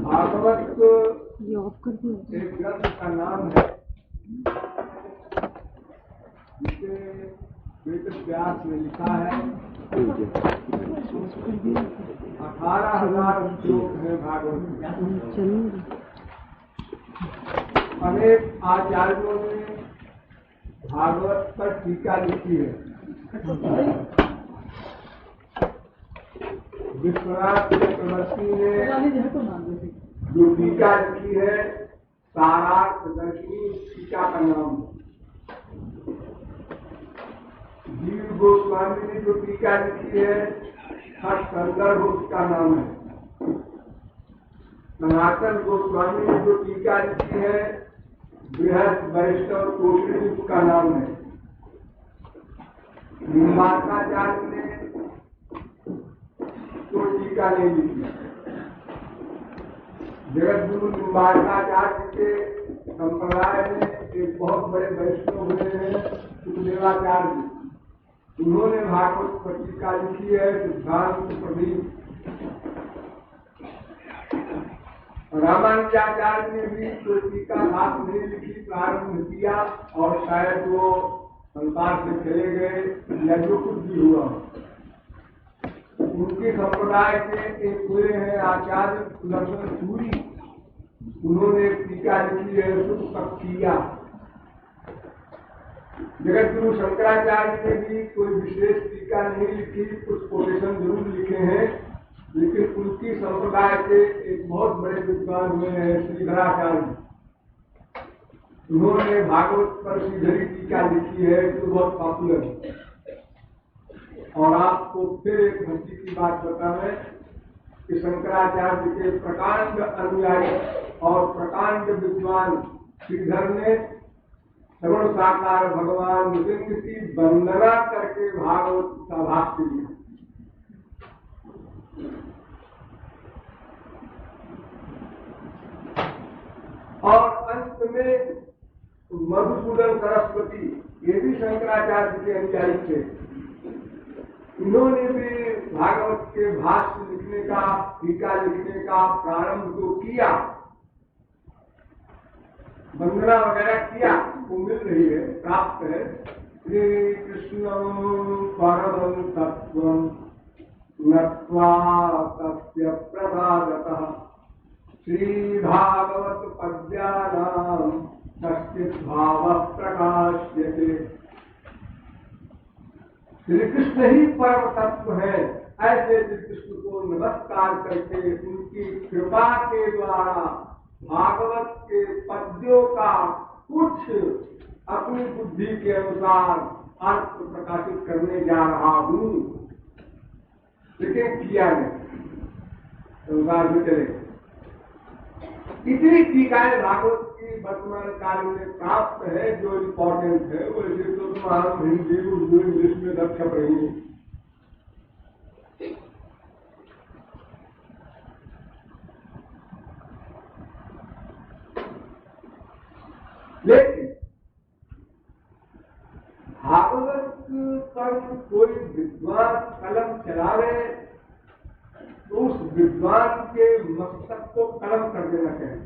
भागवत एक ग्रंथ का नाम है जिसे वेद व्यास ने लिखा है। 18,000 श्लोक है भागवत। अनेक आचार्यों ने भागवत पर टीका लिखी है। विश्वनाथ चक्रवर्ती ने जो टीका लिखी है सारार्थ दर्शनी टीका का नाम। जीव गोस्वामी ने जो टीका लिखी है हर संदर्भ उसका नाम है। सनातन गोस्वामी ने जो टीका लिखी है बृहद वैष्णव तोषणी उसका नाम है। निम्बार्काचार्य ने तो टीका नहीं लिखी। जगत गुरु निम्बार्काचार्य के संप्रदाय में एक बहुत बड़े वैष्णव हुए हैं सुखदेवाचार्य। उन्होंने भागवत पर टीका लिखी है सिद्धांत प्रदीप। रामानुजाचार्य ने भी कोई टीका हाथ नहीं लिखी, प्रारंभ किया और शायद वो संसार से चले गए या जो कुछ भी हुआ। उनके संप्रदाय के एक हुए हैं आचार्य सुदर्शन सूरी। उन्होंने एक टीका लिखी है सुखपक्षिया। जगत गुरु शंकराचार्य ने भी कोई विशेष टीका नहीं लिखी, कुछ कोटेशन जरूर लिखे हैं, लेकिन उनकी संप्रदाय के एक बहुत बड़े विद्वान हुए हैं श्रीधराचार्य। उन्होंने भागवत पर श्रीधरी टीका लिखी है जो बहुत पॉपुलर है। और आपको फिर एक हंसी की बात बताएं कि शंकराचार्य के प्रकांड अनुयायी और प्रकांड विद्वान श्रीधर ने श्रवण साकार भगवान नृसिंह की वंदना करके भागवत का भाष्य लिया। और अंत में मधुसूदन सरस्वती, ये भी शंकराचार्य के अनुयायी थे। इन्होंने भी भागवत के भाष्य लिखने का, टीका लिखने का प्रारंभ तो किया, वंदना वगैरह किया, वो मिल रही है, प्राप्त है। श्री कृष्ण परमं तत्वं नत्वा तस्य प्रसादतः श्री भागवत पद्यानां कश्चित् भावः प्रकाश्यते। श्री कृष्ण ही परम तत्व है। ऐसे श्री कृष्ण को नमस्कार करके उनकी कृपा के द्वारा भागवत के पद्यों का कुछ अपनी बुद्धि के अनुसार अर्थ प्रकाशित करने जा रहा हूं, लेकिन किया नहीं, संसार में चले। इतनी टीकाएं भागवत की वर्तमान काल में प्राप्त है जो इम्पोर्टेंट है। वैसे तो हम हिंदी उर्दू इंग्लिश में दर छप रही है। लेकिन भागवत पर कोई विद्वान कलम चलावे तो उस विद्वान के मस्तक को कलम कर देना चाहिए।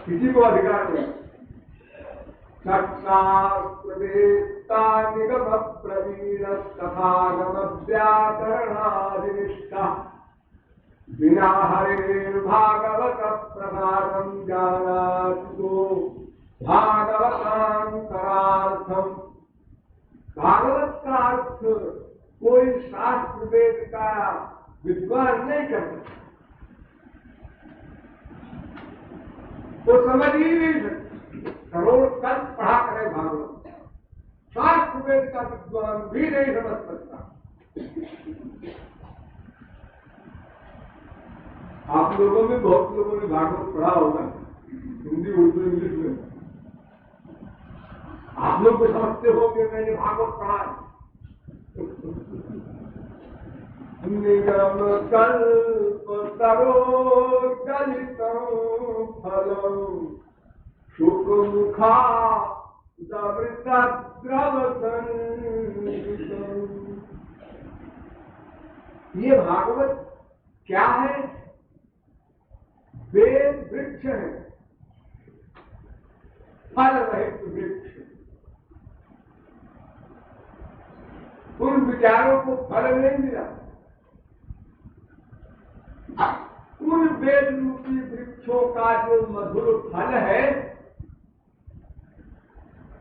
किसी को अधिकार नहीं। शास्त्रवेत्ता निगम प्रवीण तथागम व्याकरणादिनिष्ठा बिना हरेर भागवत प्रसादं जानातु भागवतांतरार्थम। भागवत का अर्थ कोई शास्त्र वेद का विद्वान नहीं कर सकता, वो समझ ही नहीं सकता। करोड़ कल्प पढ़ा करे भागवत, शास्त्र वेद का विद्वान भी नहीं समझ सकता। आप लोगों में बहुत लोगों ने भागवत पढ़ा होगा, हिंदी उर्दू इंग्लिश में। आप लोग तो समझते हो कि मैंने भागवत पढ़ा है। निगम कल्प तरो गलितं फलं शुक मुखा दमृत द्रवसन। ये भागवत क्या है? वेद वृक्ष है, फल रहित वृक्ष। उन विचारों को फल नहीं मिला। उन वेद रूपी वृक्षों का जो मधुर फल है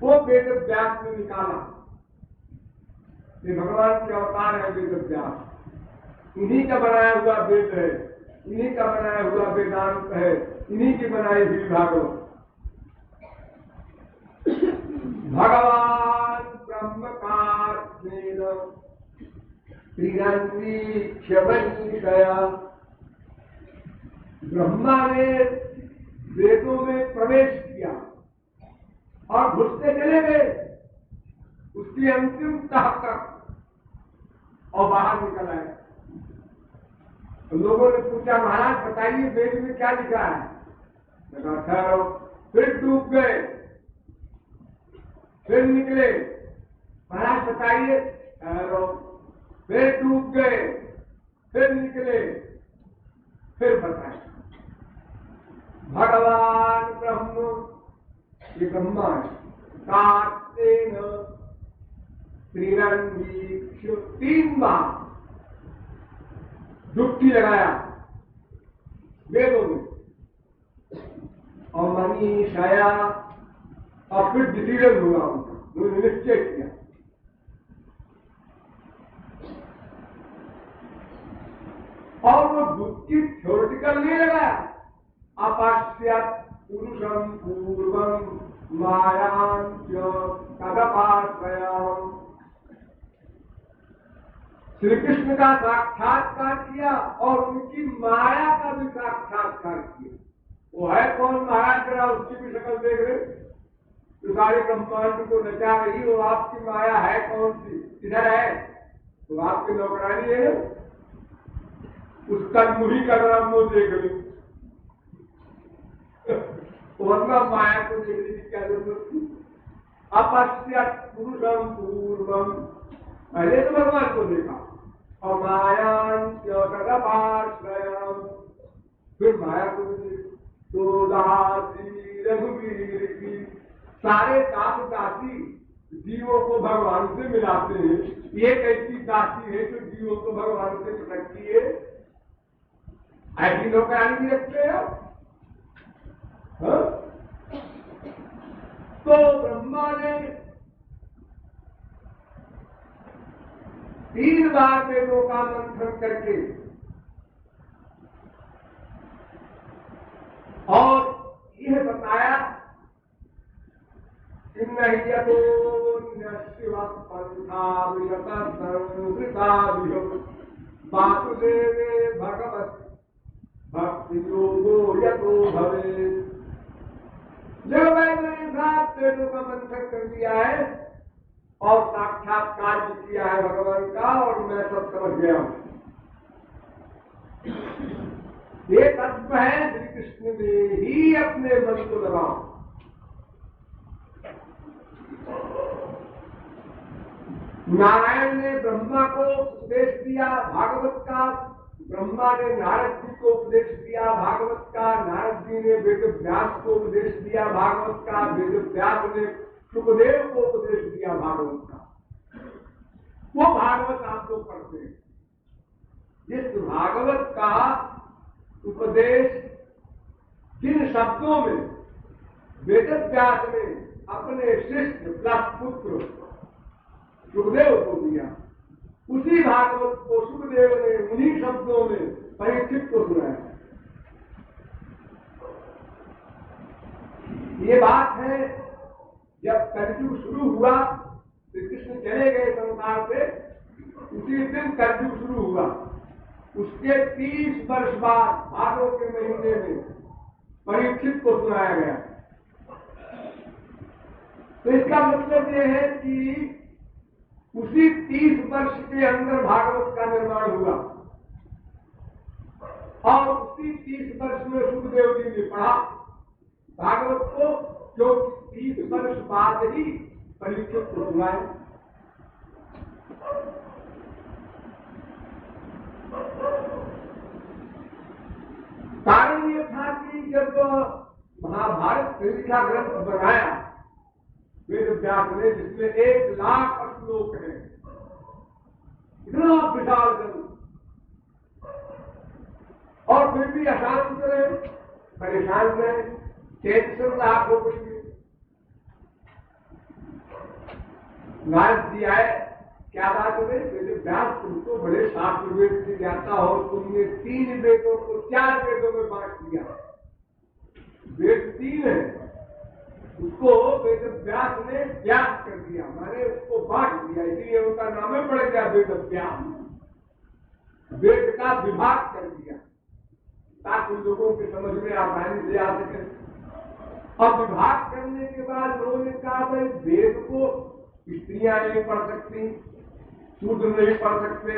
वो वेद व्यास ने निकाला। ये भगवान के अवतार है वेद व्यास। इन्हीं का बनाया हुआ वेद है, इन्हीं का बनाया हुआ वेदांत है, इन्हीं की बनाई हुई भागवत। भगवान ब्रह्म कार्तेन त्रिगंधीक्षमनीषया। ब्रह्मा ने वेदों में प्रवेश किया और घुसते चले गए उसकी अंतिम तह तक और बाहर निकल आए। तो लोगों ने पूछा, महाराज बताइए वेद में क्या लिखा है? ठहरो, फिर डूब गए, फिर निकले। महाराज बताइए, ठहरो, फिर डूब गए, फिर निकले, फिर बताए। भगवान ब्रह्म, ये ब्रह्मा है, कार्तेन त्रिगंधीक्ष, 3 बार डुबकी लगाया वेदों में और मनीषया, और फिर डिसीजन हुआ उनका, उन्होंने निश्चय किया। और वो डुबकी थ्योरेटिकल नहीं लगाया, अपश्यत पुरुषम पूर्वम मायांच तदपाश्रयम्। श्री कृष्ण का साक्षात्कार किया और उनकी माया का भी साक्षात्कार किया। वो है कौन महाराज? जरा उसकी भी शक्ल देख रहे, तो सारे ब्रह्मांड को नचा रही, वो आपकी माया है कौन सी? किधर है? तो आपकी नौकरानी है, उसका मुही का नाम वो देख ली। वरना माया को देखने की क्या जरूरत थी? अपश्यत पुरुषम पूर्वम, पहले तो भगवान को देखा, और मायांच तदपाश्रयम्, फिर माया को देखा। तो दासी रघुवीर की, सारे दास दासी जीवों को भगवान से मिलाते हैं। ये कैसी दासी है जो जीवों को भगवान से पटकती है? ऐसी नौकरानी भी रखते हैं। तो ब्रह्मा ने 3 बार वेदों का मंथन करके और यह बताया कि नह्यतो शिव पंथा विशता संवृता वासुदेवे भगवत भक्ति योगो यतो भवे। जब मैंने साथ वेदों का मंथन कर दिया है और साक्षात्कार भी किया है भगवान का, और मैं सब समझ गया हूं। ये तत्व है श्री कृष्ण ने ही अपने मन को लगाओ। नारायण ने ब्रह्मा को उपदेश दिया भागवत का, ब्रह्मा ने नारद जी को उपदेश दिया भागवत का, नारद जी ने वेद व्यास को उपदेश दिया भागवत का, वेद व्यास ने सुखदेव को उपदेश दिया भागवत का। वो भागवत आप लोग पढ़ते हैं। जिस भागवत का उपदेश जिन शब्दों में वेद व्यास ने अपने शिष्य प्लस पुत्र सुखदेव को दिया, उसी भागवत को सुखदेव ने उन्हीं शब्दों में परीक्षित को सुनाया। ये बात है, जब कलयुग शुरू हुआ, श्री कृष्ण चले गए संसार से, उसी दिन कलयुग शुरू हुआ। उसके 30 वर्ष बाद भादों के महीने में परीक्षित को सुनाया गया। तो इसका मतलब यह है कि उसी 30 वर्ष के अंदर भागवत का निर्माण हुआ, और उसी 30 वर्ष में सुखदेव जी ने पढ़ा भागवत को, जो 30 वर्ष बाद ही परीक्षित को सुनाए। जब महाभारत श्रीलिखा ग्रंथ बनाया वेद व्यास ने, जिसमें 1,00,000 श्लोक है, इतना विशाल ग्रंथ, और फिर भी अशांत रहे, परेशान रहे, टेंशन रहा हो कुछ भी। नारद जी आए, क्या बात है वेद व्यास, तुम तो बड़े शास्त्र वेद से ज्ञाता हो, तुमने 3 वेदों को 4 वेदों में बांट दिया। वेद 3 है, उसको वेद व्यास ने व्यास कर दिया, मैंने उसको बांट दिया, इसलिए उनका नाम पड़ गया वेद व्यास। वेद का विभाग कर दिया ताकि लोगों के समझ में आसानी से आ सके। अब विभाग करने के बाद लोगों ने कहा भाई वेद को स्त्रियां नहीं पढ़ सकती, शूद्र नहीं पढ़ सकते,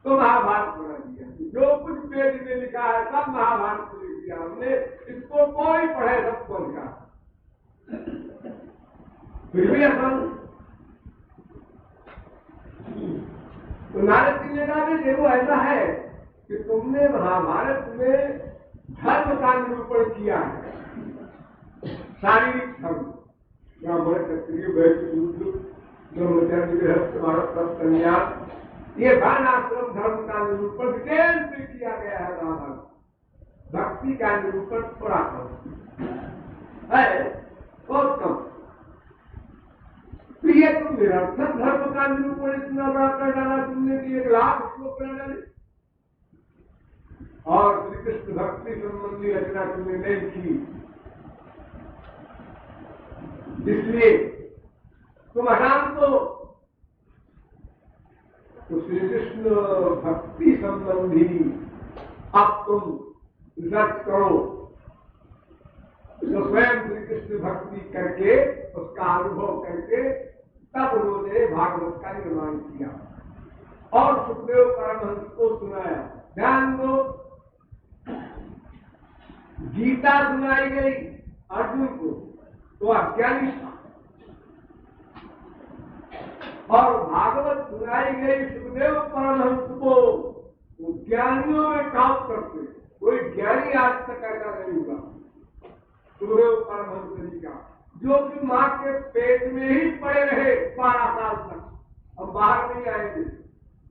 तो महाभारत बना दिया। जो कुछ वेद में लिखा है सब महाभारत में लिख दिया हमने, इसको कोई पढ़े सबको लिखा। फिर भी असल तो नारद जी ने कहा कि देखो ऐसा है कि तुमने महाभारत में धर्म का निरूपण किया है, शारीरिक धर्म, ब्राह्मण क्षत्रिय वैश्य शूद्र ब्रह्मचर्य गृहस्थ वानप्रस्थ संन्यास, ये वर्णाश्रम धर्म का निरूपण डिटेल से किया गया है। रामायण भक्ति का निरूपण थोड़ा कम है, बहुत कम। तो ये तुम निरर्थक धर्म का निरूपण इतना बड़ा कर डाला तुमने कि 1,00,000 श्लोक कर डाले, और श्री कृष्ण भक्ति संबंधी रचना तुमने नहीं की, इसलिए तुम अशांत हो। तो श्री कृष्ण भक्ति संबंधी अब तुम रिसर्च करो। तो स्वयं श्री कृष्ण भक्ति करके, उसका अनुभव करके, तब उन्होंने भागवत का निर्माण किया और सुखदेव परमहंस को सुनाया। ध्यान दो, गीता सुनाई गई अर्जुन को, तो अज्ञानी था, और भागवत सुनाई गई सुखदेव परमहंस को, वो ज्ञानियों में काम करते। कोई ज्ञानी आज तक ऐसा नहीं हुआ सुखदेव परमहंस जी का, जो कि मां के पेट में ही पड़े रहे 12 साल तक, अब बाहर नहीं आएंगे,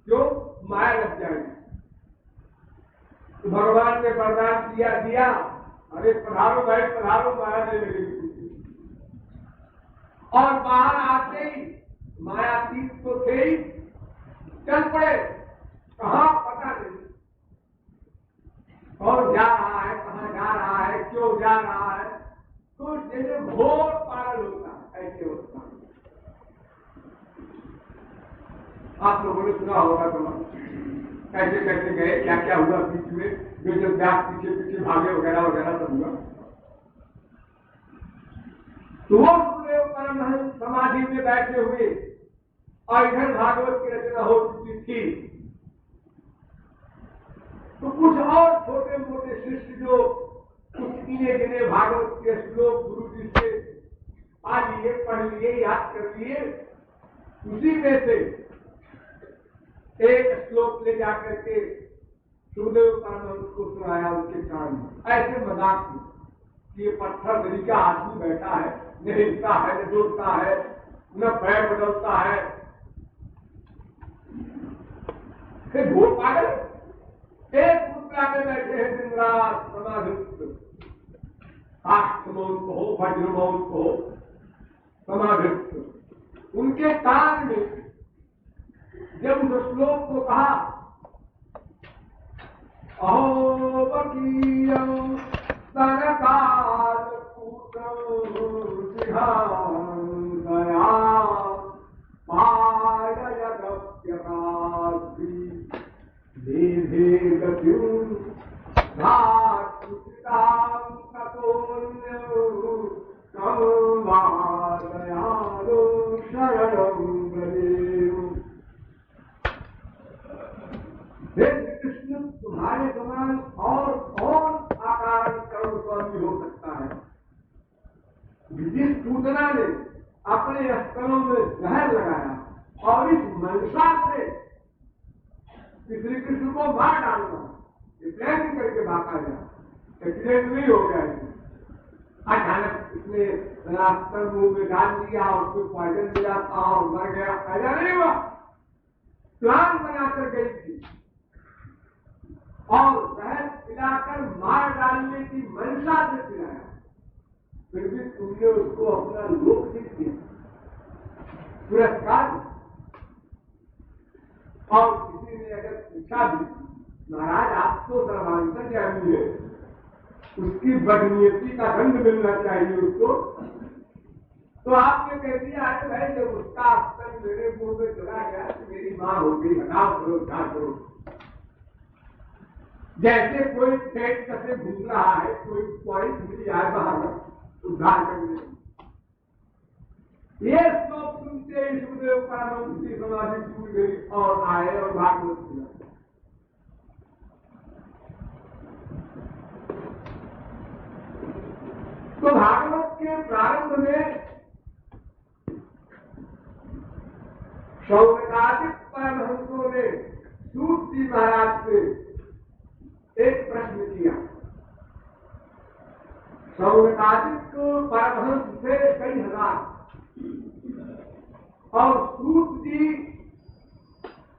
क्यों? माया लग जाएगी। तो भगवान ने वरदान दिया, अरे पधारो भाई पधारो, माया नहीं लगेगी। और बाहर आते ही मायातीत तो थे ही, चल पड़े, कहां पता नहीं, और जा रहा है, कहां जा रहा है, क्यों जा रहा है, तो जैसे घोर पागल होता है ऐसे होता है। आप लोगों ने सुना होगा तो कैसे कैसे गए, क्या क्या हुआ बीच में, जो जब व्यास पीछे पीछे भागे वगैरह वगैरह सब हुआ। तो वो सुखदेव परमहंस समाधि में बैठे हुए और इधर भागवत की रचना हो चुकी थी। तो कुछ और छोटे मोटे शिष्य जो कुछ गिने गिने भागवत के श्लोक गुरु जी से आ लिए, पढ़ लिए, याद कर लिए, उसी में से एक श्लोक ले जाकर के सुखदेव परमहंस को सुनाया उनके कान में, ऐसे मजाक में कि ये पत्थर दिल का आदमी बैठा है, न हिलता है, न जोड़ता है, न पैर बदलता है, घोर पागल। एक मुद्रा में बैठे हैं दिन रात समाधिस्थ, काष्ठ मौन को हो, वज्र मौन को हो, समाधिस्थ। उनके कान में जब उस श्लोक को कहा, अहो वकीयं सरकार दया देहे गतिं धातुतां ततोऽन्यो कं वा दयालो शरणं गदेव। हे कृष्ण, तुम्हारे समान और कौन आकार करुण स्वामी हो सकता है? जिस सूचना ने अपने स्तनों में जहर लगाया और इस मनसा से श्री कृष्ण को मार डालना, ये प्लान करके भागा जाए, एक्सीडेंट नहीं हो गया है, अचानक इसने रास्ता मुंह में डाल दिया, उसको पॉइजन मिला था और मर गया, ऐसा नहीं हुआ। प्लान बनाकर गई थी और जहर पिलाकर मार डालने की मंशा से पिलाया, फिर भी तुमने उसको अपना लोक नहीं दिया, पुरस्कार। और किसी ने अगर पूछा भी, महाराज आप तो सर्वांतर ज्ञानी है, उसकी बदनीयती का दंड मिलना चाहिए उसको, तो आपने कह दिया है भाई जब उसका स्तन मेरे मुंह में चला गया तो मेरी मां हो गई, हटाओ करो, क्या करो। जैसे कोई पेट कसे घूम रहा है, कोई पॉइंट मिल जाए बाहर उद्धार करने। ये श्लोक सुनते ही सुखदेव परमहंस की समाधि छूट गई और आए और भागवत सुना। तो भागवत के प्रारंभ में शौनकादिक परमहंसों ने सूत जी महाराज से एक प्रश्न किया। शौनकादिक परमहंस से कई हजार और सूत जी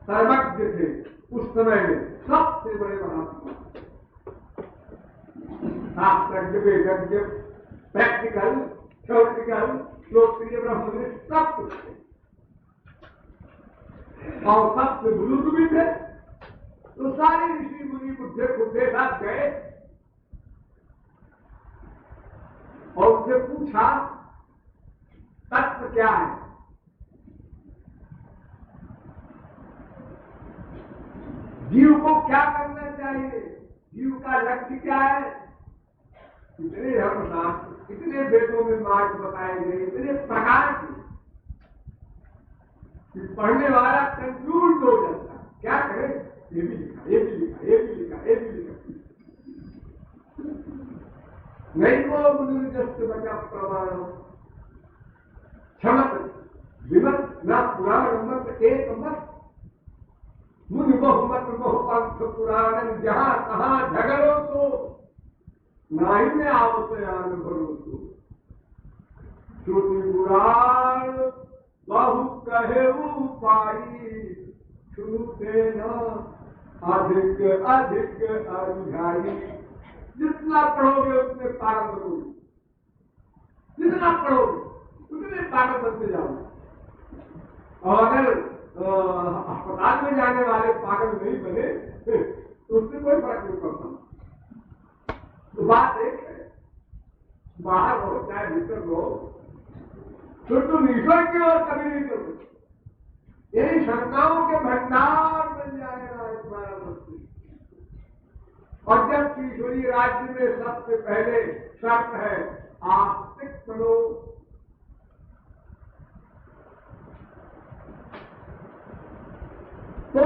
सर्वज्ञ थे उस समय में, सबसे बड़े महात्मा, शास्त्रज्ञ, वेदज्ञ, प्रैक्टिकल, थ्योरेटिकल, लोकप्रिय ब्रह्मनिष्ठ सब कुछ थे और सबसे बुजुर्ग भी थे। तो सारे ऋषि मुनि बुद्धे साथ गए और उनसे पूछा तत्व क्या है। जीव को क्या करना चाहिए, जीव का लक्ष्य क्या है। इतने धर्मशास्त्र, इतने वेदों में मार्ग बताए गए, इतने प्रकार के पढ़ने वाला कंफ्यूज हो जाता है, क्या करे, ये भी लिखा, ये भी लिखा, ये भी लिखा, ये भी लिखा। नहीं को बुजुर्गस्त बचा प्रमाण क्षमत विमत न पुराण मत एक मत मुनि बहुमत बहुपंथ पुराण जहां कहां झगड़ो तो नाई में आवत आन भरोसो श्रुति पुराण बहु कहे पाई छूटे न अधिक अधिक अरुझाई। जितना पढ़ोगे उतने पागल बनोगे, जितना पढ़ोगे उतने पागल बनते जाओगे। और अगर अस्पताल में जाने वाले पागल नहीं बने तो उससे कोई फर्क नहीं पड़ता। तो बात एक है, बाहर हो चाहे भीतर हो, तो तुम ईश्वर की ओर कभी नहीं करोगे। यही शंकाओं के भंडार मिल जाएगा तुम्हारा वस्तु। और जब ईश्वरीय राज्य में सबसे पहले शर्त है आस्तिक बनो। तो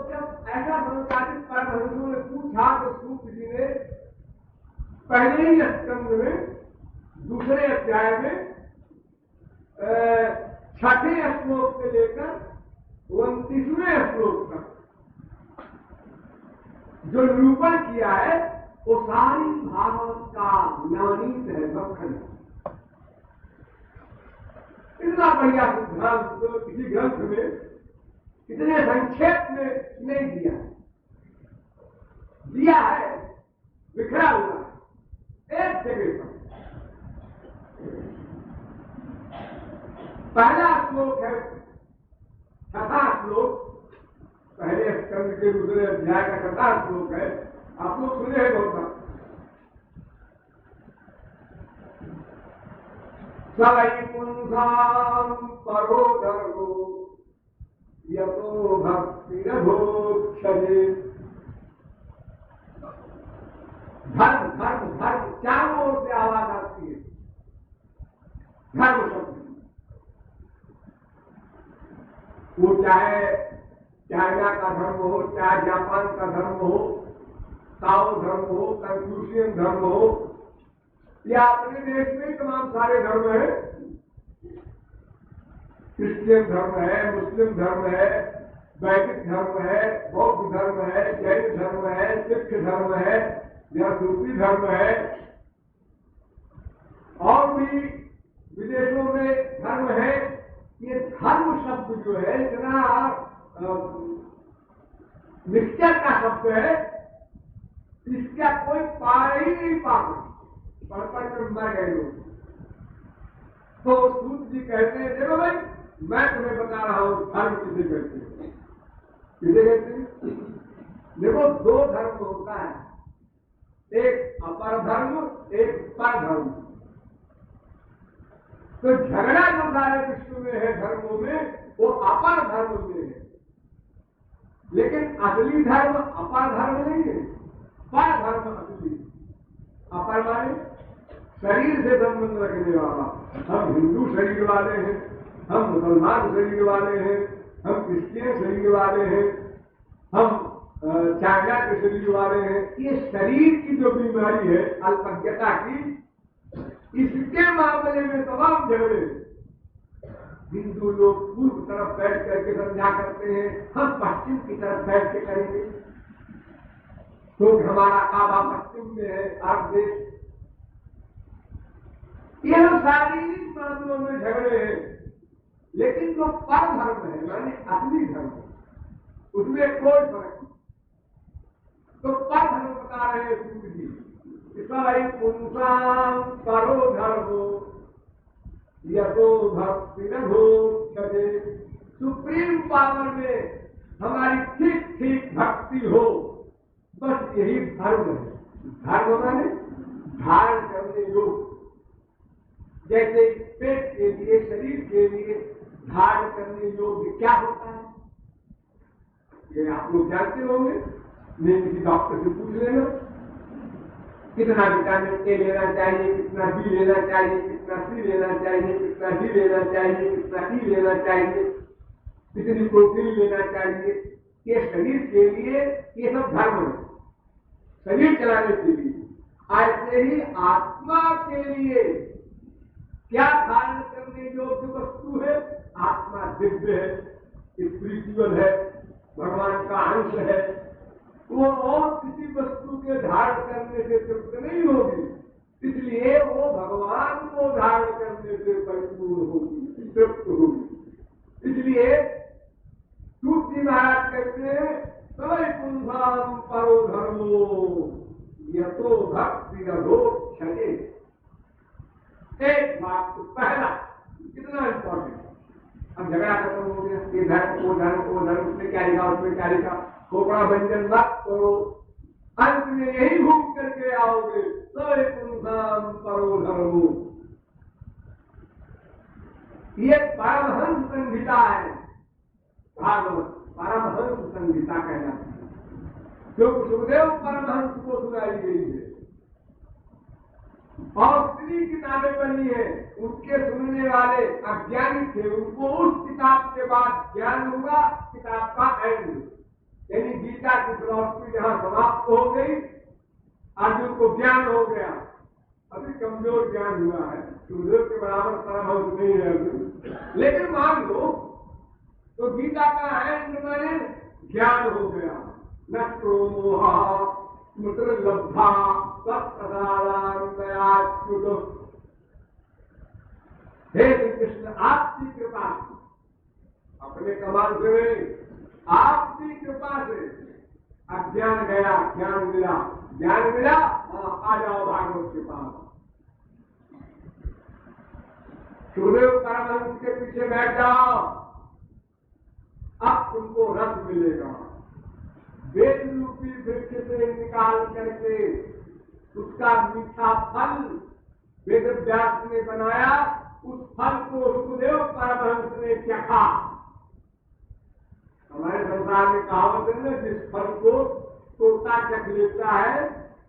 जब ऐसा संचालित परमहंसों ने पूछा तो सूत जी ने पहले ही स्कंद में दूसरे अध्याय में छठे श्लोक से लेकर 29वें श्लोक तक जो निरूपण किया है वो सारी भागवत का नवनीत है, मक्खन। इतना बढ़िया सिद्धांत तो किसी ग्रंथ में इतने संक्षेप में नहीं दिया, दिया है बिखरा हुआ एक जगह पर। पहला श्लोक है, छठा श्लोक, पहले स्कंद के दूसरे अध्याय का छठा श्लोक है, आप लोग सुने हैं बहुत बार। सवै पुंसाम परो धर्मो यतो भक्ति भोक्षये। धर्म धर्म धर्म चारों ओर से आवाज आती है, धर्म शब्द। वो चाहे चाइना का धर्म हो, चाहे जापान का धर्म हो, ताओ धर्म हो, कन्फ्यूशियन धर्म हो, या अपने देश में तमाम सारे धर्म है। क्रिश्चियन धर्म है, मुस्लिम धर्म है, वैदिक धर्म है, बौद्ध धर्म है, जैन धर्म है, सिख धर्म है, यह सूफी धर्म है। और भी विदेशों में धर्म है। ये धर्म शब्द जो है इतना निश्चय का शब्द है, इसका कोई पार ही नहीं पाता। पढ़ कर मर गए लोग। तो सूत जी कहते हैं, देखो भाई मैं तुम्हें बता रहा हूं धर्म किसे कहते हैं। किसे कहते हैं? देखो दो धर्म होता है, एक अपर धर्म, एक पर धर्म। तो झगड़ा जो सारे विश्व में है धर्मों में, वो अपर धर्म में है। लेकिन असली धर्म अपर धर्म नहीं है, पर धर्म असली। अपर माने शरीर से संबंध रखने वाला। हम हिंदू शरीर वाले हैं, हम मुसलमान शरीर वाले हैं, हम क्रिश्चियन शरीर वाले हैं, हम चाइना के शरीर वाले हैं। ये शरीर की जो बीमारी है अल्पज्ञता की, इसके मामले में तमाम झगड़े। हिंदू लोग पूर्व तरफ बैठ करके समझा करते हैं, हम पश्चिम की तरफ बैठ के करेंगे, तो हमारा काबा पश्चिम में है, आप देश। ये शारीरिक मामलों में झगड़े हैं। लेकिन जो पर धर्म है माने असली धर्म, उसमें कोई फर्क नहीं। तो पर धर्म बता रहे हैं सूर्य जी, पुंसाम परो धर्मो यतो भक्ति रघो छे। सुप्रीम पावर में हमारी ठीक ठीक भक्ति हो, बस यही धर्म है। धर्म माने धारण करने योग्य। जैसे पेट के लिए, शरीर के लिए धारण करने योग्य क्या होता है, ये आप लोग जानते होंगे। नहीं किसी डॉक्टर से पूछ लेना, कितना विटामिन ए लेना चाहिए, कितना बी लेना चाहिए, कितना सी लेना चाहिए, कितना डी लेना चाहिए, कितना ई लेना चाहिए, कितनी प्रोटीन लेना चाहिए। ये शरीर के लिए ये सब धर्म है, शरीर चलाने के लिए। ऐसे ही आत्मा के लिए क्या धारण करने योग्य वस्तु है? आत्मा दिव्य है, स्पिरिचुअल है, भगवान का अंश है। वो और किसी वस्तु के धारण करने से तृप्त नहीं होगी, इसलिए वो भगवान को धारण करने से परिपूर्ण होगी, तृप्त होगी। इसलिए सूर्य महाराज कहते हैं, सवै पुंसाम परो धर्मो यतो भक्ति रघो छे। एक बात तो पहला कितना इंपॉर्टेंट। अब झगड़ा खत्म हो गया, ये धर्म वो धर्म वो धर्म, उसमें क्या लिखा उसमें क्या लिखा, खोपड़ा व्यंजन मत करो। अंत में यही घूम करके आओगे, सवै पुंसाम परो धर्मो। ये परमहंस संहिता है, भागवत परमहंस संहिता कहलाती है, जो सुखदेव परमहंस को सुनाई गई है। और कितनी किताबें बनी है, उनके सुनने वाले अज्ञानी थे, उनको उस किताब के बाद ज्ञान हुआ, किताब का एंड। यानी गीता की फिलॉसफी जहां समाप्त हो गई, अर्जुन को ज्ञान हो गया। अभी कमजोर ज्ञान हुआ है, सुखदेव के बराबर परमहंस नहीं है अर्जुन, लेकिन मान लो तो गीता का एंड माने ज्ञान हो गया। नष्टो मोहा स्मृति लब्धा हे श्री कृष्ण, आपकी कृपा से, अपने कमाल से नहीं, आपकी कृपा से अज्ञान गया, ज्ञान मिला। ज्ञान मिला, आ जाओ भागवत के पास। सुखदेव परमहंस के पीछे बैठ जाओ, अब तुमको रस मिलेगा। वेद रूपी वृक्ष से निकाल करके उसका मीठा फल वेद व्यास ने बनाया, उस फल को सुखदेव परमहंस ने चखा। हमारे संसार में कहावत है ना, जिस फल को तोता चख लेता है,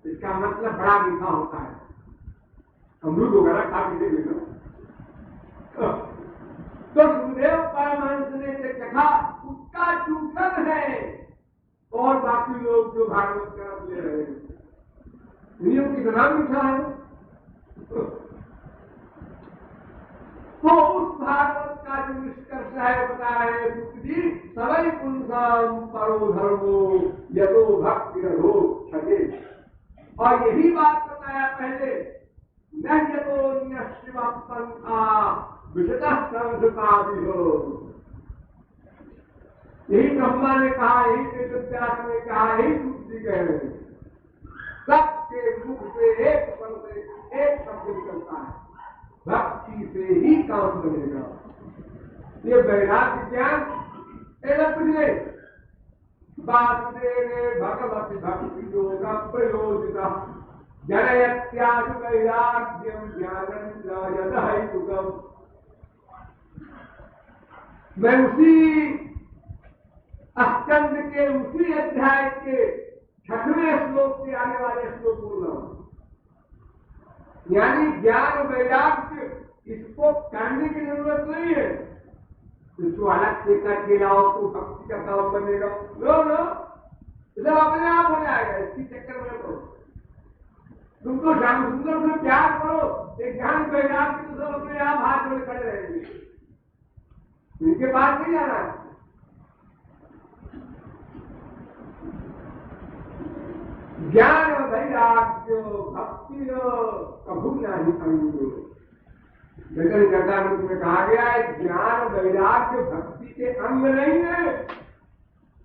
इसका मतलब बड़ा मीठा होता है। अमरूद वगैरह खा पीते लेना। तो सुखदेव परमहंस ने चखा, उसका चूषण है। और बाकी लोग जो भागवत का रस ले रहे हैं, नियम कितना मीठा है। तो उस भागवत का जो निष्कर्ष है बता रहे हैं सूत जी, सवै पुंसाम परो धर्मो यतो भक्ति रघो छे। और यही बात बताया पहले, न यतो शिव पंथा विषता संस्था भी हो। यही ब्रह्मा ने कहा, यही वेदव्यास ने कहा, यही तुलसी कह रहे हैं। सबके मुख से एक पल से एक शब्द निकलता है, भक्ति से ही काम बनेगा। ये वैराग्य ज्ञान ऐसा कुछ नहीं। वासुदेवे भगवती भक्ति योग प्रयोजिता जनयत्यादि वैराग्यम ज्ञानम। मैं उसी स्कंद के उसी अध्याय के 6वें श्लोक के आने वाले श्लोक बोल रहा हूं। यानी ज्ञान वैराग्य इसको करने की जरूरत नहीं है, इसको अलग से करके लाओ तो भक्ति का काम बनेगा। लो सब अपने आप हो जाएगा, इसकी चक्कर में करो। तुमको श्याम सुंदर से प्यार करो, एक ज्ञान वैराग्य तो सब अपने आप हाथ जोड़ खड़े रहेंगे, इनके पास नहीं जाना है। ज्ञान वैराग्य भक्ति कभू नहीं अंग। लेकिन गदानुग में कहा गया है, ज्ञान वैराग्य भक्ति के अंग नहीं है।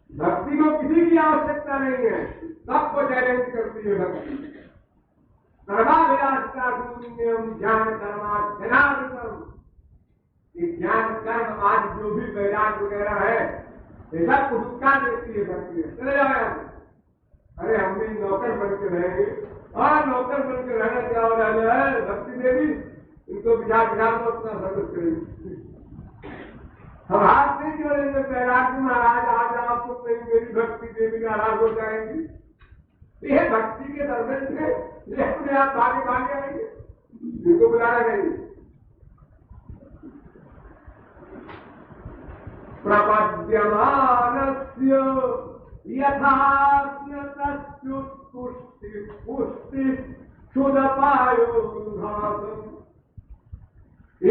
भक्ति को किसी की आवश्यकता नहीं है, सबको चैलेंज करती है भक्ति। सर्वाभिलाषिता शून्यम ज्ञान कर्माध्यनावृतम। ये ज्ञान कर्म आज जो भी वैराग्य वगैरह है, ये सब को धुक्का देती है भक्ति। चले जाओ यहाँ से। अरे हम भी नौकर बन के रहेंगे, और नौकर बन के रहना क्या हो रहा है। भक्ति देवी इनको बिठा बिठा तो अपना सर्विस करेंगे। हम हाथ नहीं जोड़ेंगे वैराग्य महाराज, आज आपको कहीं मेरी भक्ति देवी नाराज हो जाएंगी। यह भक्ति के दर्शन से ये अपने आप भागे भागे आएंगे, इनको बुलाना नहीं। प्रपद्यमानस्य यथास्यतस्युत्पुष्टि पुष्टि क्षुदपायो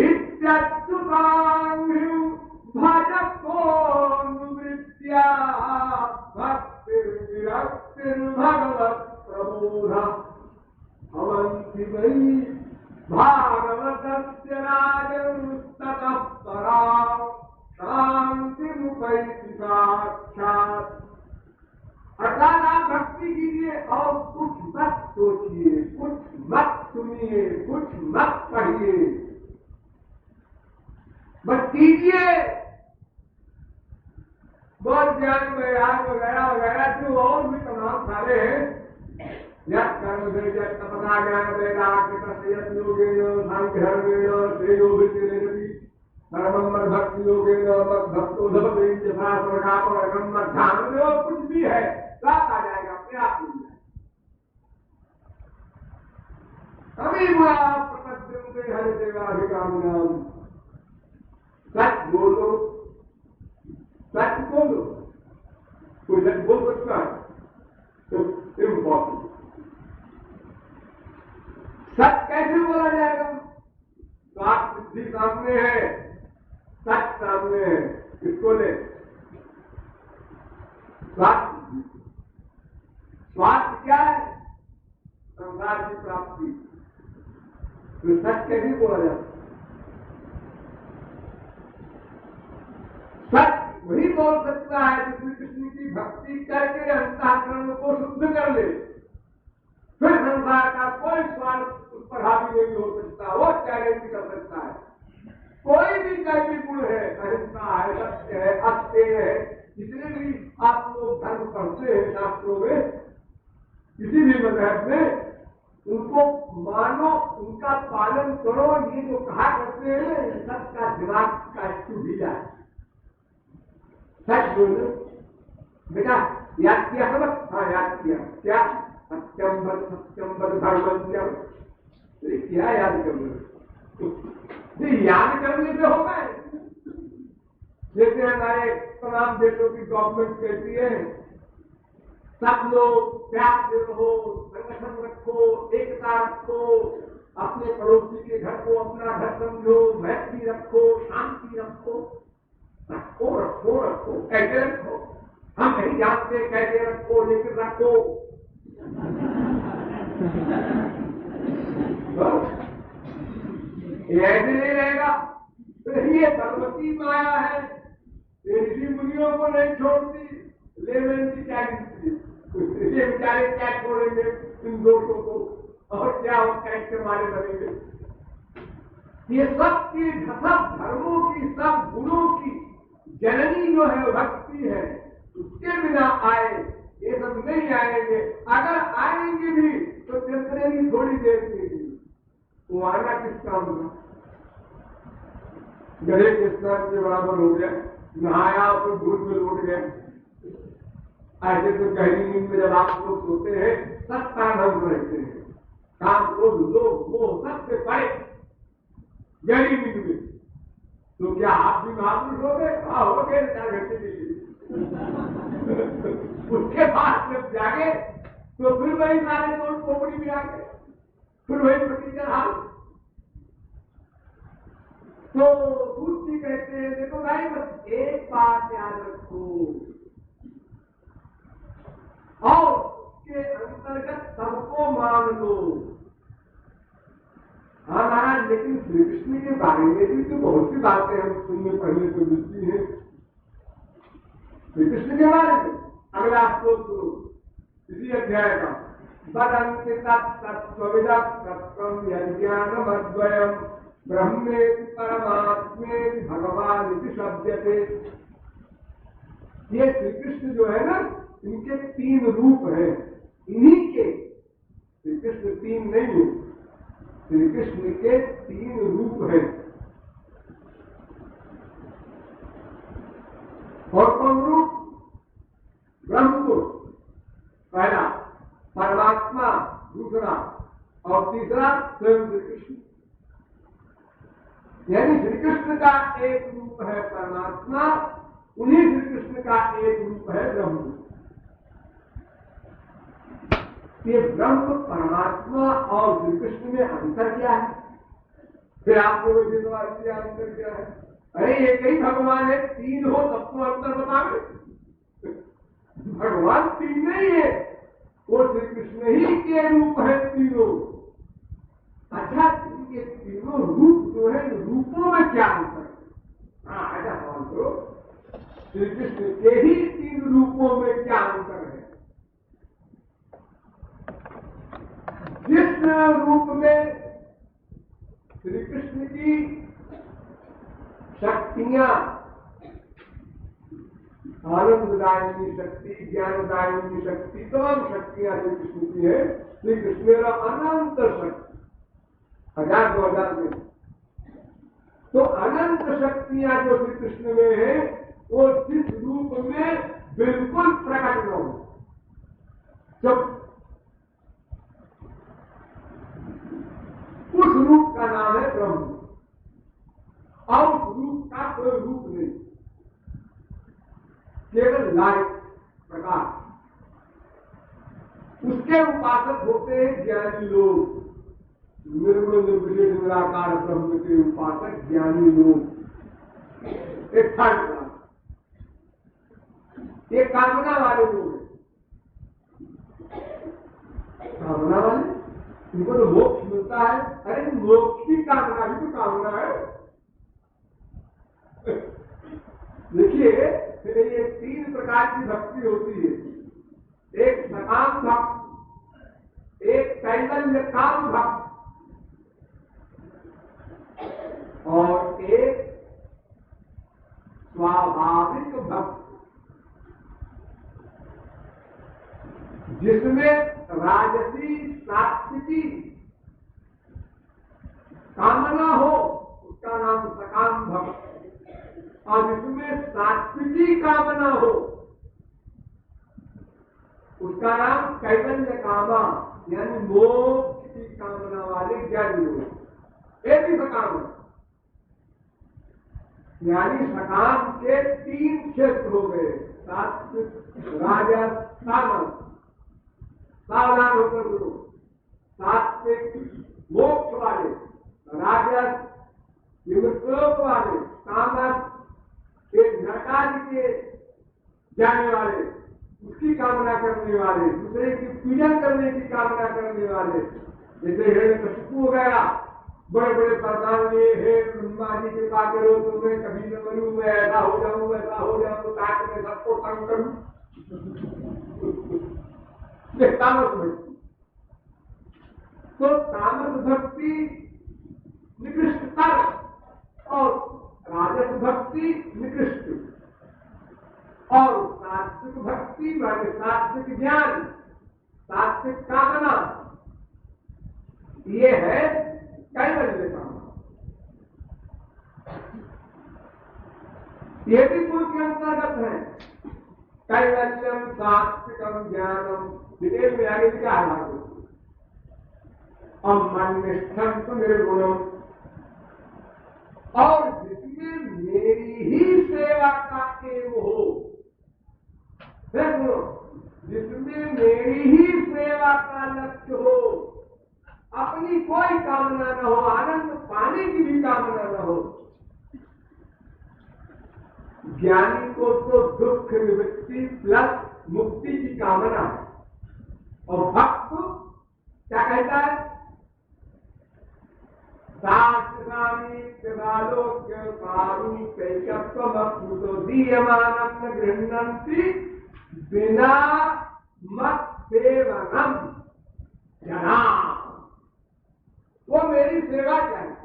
इत्यच्युतांघ्रिं भजकोऽनुवृत्त्या भक्तिर्विरक्तिर्भगवत् प्रबोधा भवन्ति वै भागवतस्य राजंस्ततः परां शान्तिमुपैति साक्षात्। अर्थात आप भक्ति कीजिए और कुछ मत सोचिए, कुछ मत सुनिए, कुछ मत पढ़िए, बस कीजिए। बहुत ज्ञान वैराग वगैरह वगैरह जो और भी तमाम सारे हैं, यह कर्म से तपसा ज्ञान वैराग्य तस्य योगेन सांख्यर्गेण श्रेयोभिर्गेणपि परमं मद्भक्ति योगेन मद्भक्तो लभते यथा स्वर्गापवर्गं मध्याह्न। जो कुछ भी है सब आ जाएगा, अपने आप मिल जाएगा। अभी बुरा प्रपद्यन्ते हरिदेवाभिकामिनां। सच बोलो, सच बोलो। कोई सच बोल सकता है तो इम्पॉसिबल। सच कैसे बोला जाएगा? स्वार्थ सिद्धि सामने है, सच सामने है, इसको ले। स्वार्थ स्वार्थ क्या है? संसार की प्राप्ति। तो सच कैसे बोला जाता? सच वही बोल सकता है जिसमें कृष्ण की भक्ति करके अंतःकरण को शुद्ध कर ले। फिर संसार का कोई स्वार्थ उस पर हावी नहीं हो सकता, वो चैलेंज कर सकता है। कोई भी दैवी गुण है, अहिंसा है, सत्य है, अस्तेय है, जितने भी आप लोग धर्म पढ़ते हैं शास्त्रों में, किसी भी मजहब में, उनको मानो, उनका पालन करो। ये जो कहा करते हैं सबका दिमाग का स्कू ढीला है। सच बोलो बेटा, याद किया सब? हाँ याद किया। क्या? सत्यम बद धर्मंत्यम। क्या याद कर लो? याद करने से होगा। जैसे हमारे तमाम देशों की गवर्नमेंट कहती है सब लोग प्यार से रहो, संगठन रखो, एकता रखो, अपने पड़ोसी के घर को अपना घर समझो, मैत्री रखो, शांति रखो। रखो रखो रखो, कैसे रखो? हम नहीं जानते कैसे रखो, लेकिन रखो। ऐसे नहीं रहेगा। ये भगवती माया है, ये ऋषि मुनियों को नहीं छोड़ती, लेवल की क्या ये बेचारे क्या छोड़ेंगे इन दोषों को, और क्या वो कैसे मारे बनेंगे। ये सब की सब धर्मों की, सब गुणों की जननी जो है भक्ति है, उसके बिना आए ये सब नहीं आएंगे। अगर आएंगे भी तो चलने थोड़ी देर के लिए, वो आना किस काम का? गले के स्तर के बराबर हो गया, नहाया तो धूल में लौट गया। ऐसे तो गहरी नींद में जब आप लोग सोते हैं सब तांडव रहते हैं, काम क्रोध लोभ मोह सबसे परे गहरी नींद में। तो क्या आप भी महापुरुष हो गए? हाँ हो गए 4 घंटे के लिए। उसके बाद जब जागे तो फिर वही सारे तोड़ पोपड़ी में आ गए, फिर वही प्रोसीजर हाल। तो दूसरी कहते हैं देखो भाई बस एक बात याद रखो और उसके अंतर्गत सबको मान लो। हाँ महाराज, लेकिन श्री कृष्ण के बारे में भी तो बहुत सी बातें हम सुनने पहले तो मिलती हैं। श्री कृष्ण के बारे में अगला श्लोक सुनो इसी अध्याय का। वदन्ति तत्तत्त्वविदः तत्त्वं यज्ञानमद्वयम् ब्रह्मेति परमात्मेति भगवानिति शब्दते। ये श्री कृष्ण जो है ना, इनके 3 रूप हैं। इन्हीं के श्री कृष्ण 3 नहीं है, श्री कृष्ण के 3 रूप हैं। और कौन रूप? ब्रह्म रूप पहला, परमात्मा दूसरा, और तीसरा स्वयं श्री कृष्ण। यानी श्री कृष्ण का एक रूप है परमात्मा, उन्हीं श्री कृष्ण का एक रूप है ब्रह्म। ये ब्रह्म परमात्मा और श्री कृष्ण में अंतर क्या है? फिर आपको अंतर क्या है? अरे एक ही भगवान है, 3 हो तब तो अंतर बतावे। भगवान 3 नहीं है, वो श्री कृष्ण ही के रूप है तीनों। अच्छा, इनके तीनों रूप जो है, रूपों में क्या अंतर है? हाँ ऐसा सवाल करो, श्री कृष्ण के ही 3 रूपों में क्या अंतर है? जिस रूप में श्री कृष्ण की शक्तियां, आनंददायिनी शक्ति, ज्ञानदायिनी शक्ति, तमाम शक्तियां श्री कृष्ण की है। श्री कृष्ण मेरा अनंत शक्ति 1000-2000 में, तो अनंत शक्तियां जो श्री कृष्ण में है, वो जिस रूप में बिल्कुल प्रकट न हो, जब उस रूप का नाम है ब्रह्म, और उस रूप का कोई रूप नहीं, केवल लाइट प्रकाश। उसके उपासक होते हैं ज्ञानी लोग, निर्गुण निर्विशेष निराकार ब्रह्म के उपासक ज्ञानी लोग। एक थर्ड क्लास, ये कामना वाले लोग हैं। कामना वाले, इनको तो मोक्ष मिलता है। अरे मोक्ष की कामना भी तो कामना है। देखिए ये 3 प्रकार की भक्ति होती है। एक सकाम भक्त, एक कैवल्य काम भक्त, और एक स्वाभाविक भक्त, जिसमें राजसी सात्विकी कामना हो उसका नाम सकाम भक्त, और जिसमें सात्विकी कामना हो उसका नाम कैवल्य कामा, यानी मोक्ष की कामना वाले ज्ञानी लोग। एक ही सकाम है, यानी सकाम के 3 क्षेत्र हो गए, सात्विक राजस तामस। सावधान होकर सुनो, सात्विक मोक्ष वाले, राजस विमुक्तलोक वाले, तामस एक नरकादि के जाने वाले, की कामना करने वाले, दूसरे की पीड़न करने की कामना करने वाले, जैसे हिरण्यकशिपु हो गया, बड़े बड़े प्रधान लिए, हे ब्रह्मा जी कृपा करो तो मैं कभी न मरूं, मैं ऐसा हो जाऊं वैसा हो जाऊं, ताकि मैं सबको तंग करूं। ये तामस भक्ति। तो तामस भक्ति निकृष्टतर और राजस भक्ति निकृष्ट, और सात्विक भक्ति माने सात्विक ज्ञान, सात्विक कामना, ये है कैवल्य कामना। ये भी कुल के अंतर्गत है। कैवल्यम सात्विकम ज्ञानम, डिटेल में आगे क्या है? अमनिष्ठम तो निर्गुणम, और जिसमें मेरी ही सेवा का एव हो, देखो, जिसमें मेरी ही सेवा का लक्ष्य हो, अपनी कोई कामना न हो, आनंद पाने की भी कामना न हो। ज्ञानी को तो दुख निवृत्ति प्लस मुक्ति की कामना है, और भक्त क्या कहता है? साक्षामीत्यालोक्य कारुण्यैकत्वमप्लुतो दीयमानं न गृह्णन्ति बिना मत सेवनम जना। वो मेरी सेवा चाहिए,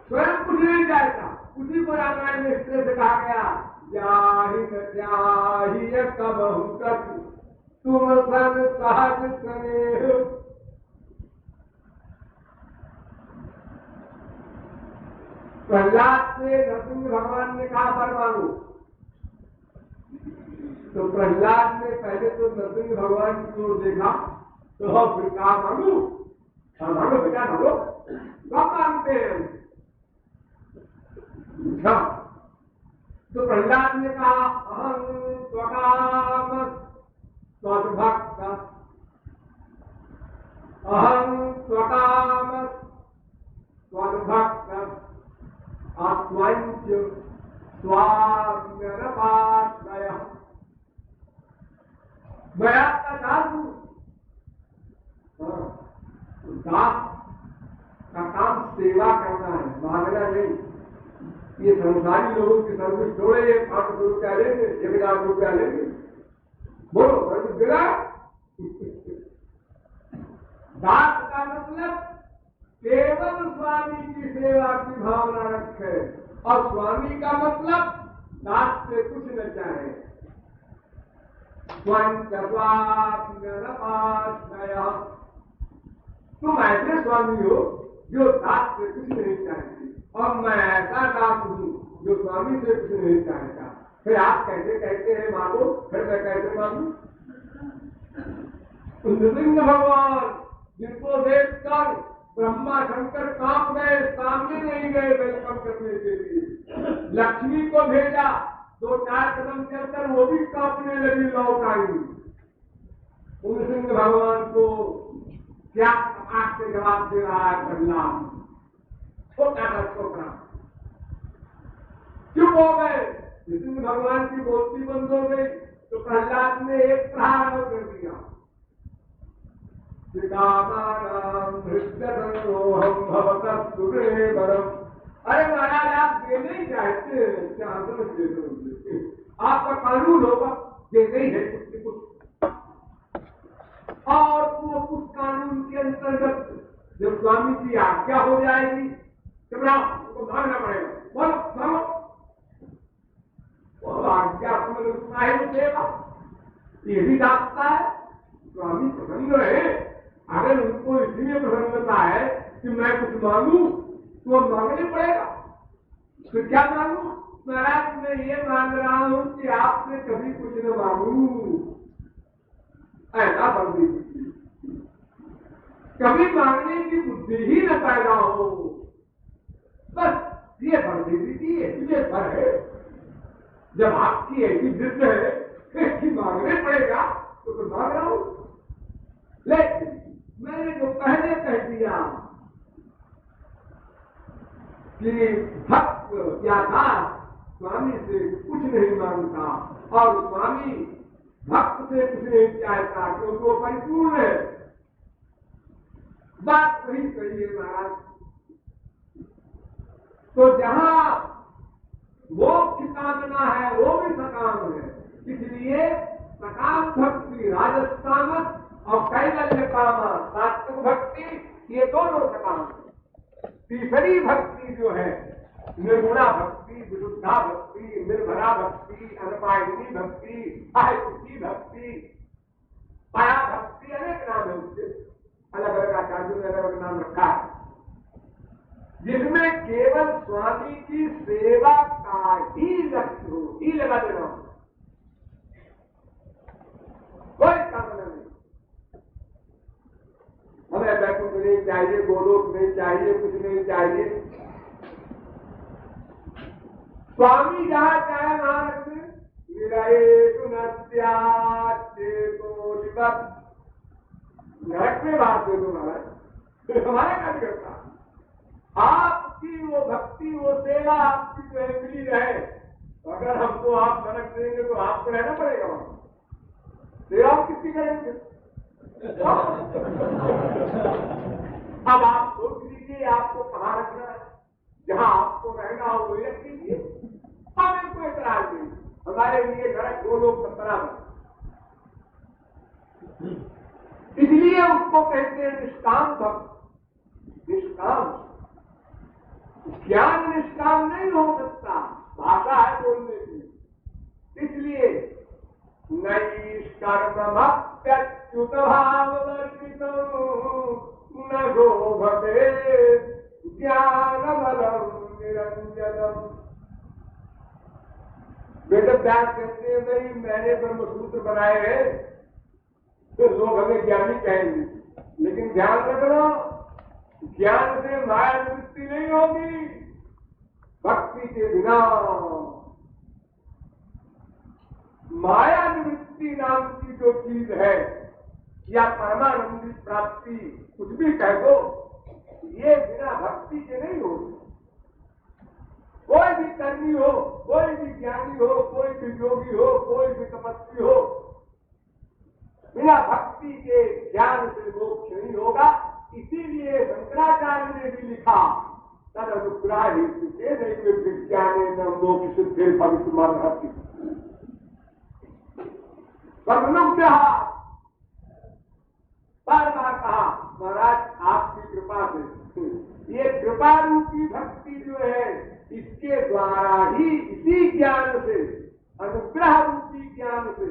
स्वयं कुछ नहीं चाहता। उसी को रामायण में स्त्री से कहा गया, जाहि न जाहि कबहु कछु तुम सन सहज स्नेह। प्रहलाद से नरसिंह भगवान ने कहा वर मांगो, तो प्रहलाद ने पहले तो नरसिंह भगवान की ओर देखा, तो फिर कहा मांगू, मांगो बेटा मांगो, कब मांगते हैं? तो प्रहलाद ने कहा अहं स्वकाम स्वभक्त, अहं स्वकाम स्वभक्त आत्मंच स्वाम्यनपाश्रय। मैं आपका दास हूं। दास का काम सेवा करना है, मांगना नहीं। ये संसारी लोगों की सर्विस छोड़े, 500 रुपया लेंगे, 1000 रुपया लेंगे, बोलो सर्विस देगा। दास का मतलब केवल स्वामी की सेवा की भावना रखे, और स्वामी का मतलब दास से कुछ न चाहे। तुम ऐसे स्वामी हो जो दास से कुछ नहीं चाहते, और मैं ऐसा दास हूं जो स्वामी से कुछ नहीं चाहता। फिर आप कैसे कहते हैं मांगो, फिर मैं कैसे मांगू? नृसिंह भगवान जिनको देखकर ब्रह्मा शंकर कांप गए, सामने नहीं गए वेलकम करने के लिए। लक्ष्मी को भेजा, 2-4 कदम चलकर वो भी कांपने लगी, लौट आई। नृसिंह भगवान को क्या आपसे जवाब दे रहा है प्रहलाद? छोटा सा छोटा चुप हो गए। नृसिंह भगवान की बोलती बंद हो गई, तो प्रहलाद ने एक प्रहार कर दिया। अरे महाराज आप देने ही चाहते हैं, क्या समझते हो? आपका कानून होगा देने ही है कुछ न कुछ, और वो उस कानून के अंतर्गत जब स्वामी की आज्ञा हो जाएगी तो उनको मांगना पड़ेगा। बोलो मांगो, वो आज्ञा समझ देगा। ये भी रास्ता है, स्वामी प्रसन्न रहे। अगर उनको इसलिए प्रसन्नता है कि मैं कुछ मांगू तो मांगने पड़ेगा। तो क्या मांगू? महाराज मैं ये मांग रहा हूं कि आपसे कभी कुछ न मांगू, ऐसा बंदी कभी मांगने की बुद्धि ही न पैदा हो। बस ये बंदी की ये फर है। जब आपकी ऐसी जिद है कि मांगने पड़ेगा तो मांग रहा हूं। लेकिन मैंने तो पहले कह दिया कि भक्त या दास स्वामी से कुछ नहीं मांगता, और स्वामी भक्त से कुछ नहीं चाहता क्योंकि वो परिपूर्ण है। बात वही कही है महाराज। तो जहां मोक्ष कामना है वो भी सकाम है, इसलिए सकाम भक्ति राजस्थान और कैवल्य काम सात्विक भक्ति, ये दोनों सकाम है। तीसरी भक्ति जो है निर्गुणा भक्ति, विशुद्धा भक्ति, निर्भरा भक्ति, अनपायनी भक्ति, आयुषी भक्ति, पाया भक्ति, अनेक नाम है उसके, अलग अलग आचार्यों ने अलग अलग नाम रखा है, जिसमें केवल स्वामी की सेवा का ही लक्ष्य हो, ही लगा देना हो, कोई कामना नहीं। हमें बैकुंठ नहीं चाहिए, गोलोक नहीं चाहिए, कुछ नहीं चाहिए। स्वामी जहां चाहे वहां रख दे। नरक में बात दे दो महाराज, हमारा क्या करता। आपकी वो भक्ति, वो सेवा आपकी जो है मिली रहे। अगर हमको आप नरक देंगे तो आपको रहना पड़ेगा वहां, सेवा किसकी करेंगे। अब आप सोच लीजिए आपको कहाँ रखना है, जहां आपको रहना हो वही रख लीजिए, हमें कोई एतराज नहीं, हमारे लिए नरक वो लोग सब बराबर। इसलिए उसको कहते हैं निष्काम भक्त। निष्काम ज्ञान निष्काम नहीं हो सकता, भाषा है बोलने की। इसलिए नैष्कर्मभक्त्युत भाववर्जित न शोभते ज्ञानबलं निरंजनम। वेद व्यास कहते हैं भाई मैंने ब्रह्मसूत्र बनाए हैं तो लोग हमें ज्ञानी कहेंगे, लेकिन ध्यान रखना ज्ञान से माया निवृत्ति नहीं होगी, भक्ति के बिना। माया निवृत्ति नाम की जो चीज है या परमानंदी प्राप्ति, कुछ भी कह दो, ये बिना भक्ति के नहीं होगी। कोई भी कर्मी हो, कोई भी ज्ञानी हो, कोई भी योगी हो, कोई भी तपस्वी हो, बिना भक्ति के ज्ञान से मोक्ष नहीं होगा। इसीलिए शंकराचार्य ने भी लिखा तद अनुग्रह हेतु के नहीं विज्ञाने न मोक्ष सिद्धि पवित्र मार्ग बार बार कहा महाराज आपकी कृपा से। ये कृपा रूपी भक्ति जो है इसके द्वारा ही, इसी ज्ञान से, अनुग्रह रूपी ज्ञान से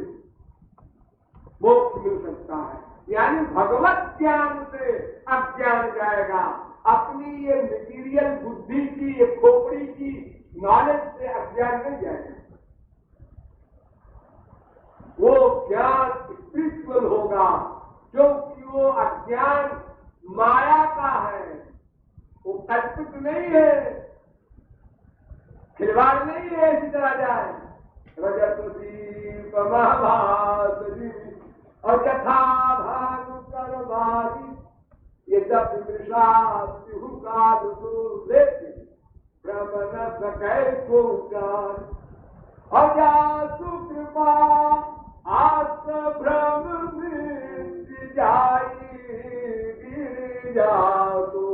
मोक्ष मिल सकता है। यानी भगवत ज्ञान से अज्ञान जाएगा, अपनी ये मटीरियल बुद्धि की, ये खोपड़ी की नॉलेज से अज्ञान नहीं जाएगा। वो ज्ञान स्पिरिचुअल होगा, क्योंकि वो अज्ञान माया का है, वो कल्पित नहीं है, खिलवाड़ नहीं है। इसी तरह जाए रजत दीप महाभास और यथा भानु करवारी, ये जब विमृषाहुकाल ब्रह्म न सकै को और सुकृपा आस भ्रम जाई गिर जातो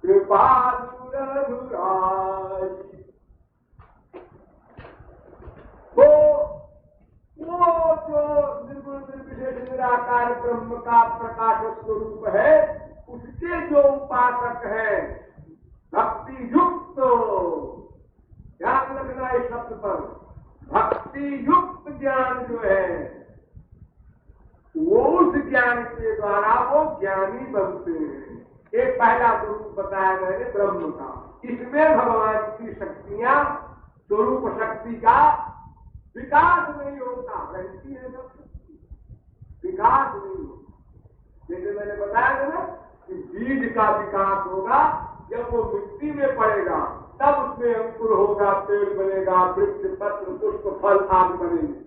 कृपा दुराई। वो जो निर्गुण निर्विशेष निराकार ब्रह्म का प्रकाश स्वरूप है, उसके जो उपासक है भक्ति युक्त, ध्यान रखना इस शब्द पर, भक्ति युक्त ज्ञान जो है वो उस ज्ञान के द्वारा वो ज्ञानी बनते हैं। एक पहला स्वरूप बताया मैंने ब्रह्म का, इसमें भगवान की शक्तियां, स्वरूप शक्ति का विकास नहीं होता, रहती है सब, विकास नहीं होता। जैसे मैंने बताया था ना कि बीज का विकास होगा जब वो मिट्टी में पड़ेगा, तब उसमें अंकुर होगा, पेड़ बनेगा, वृक्ष, पत्र, पुष्प, फल आदि बनेंगे।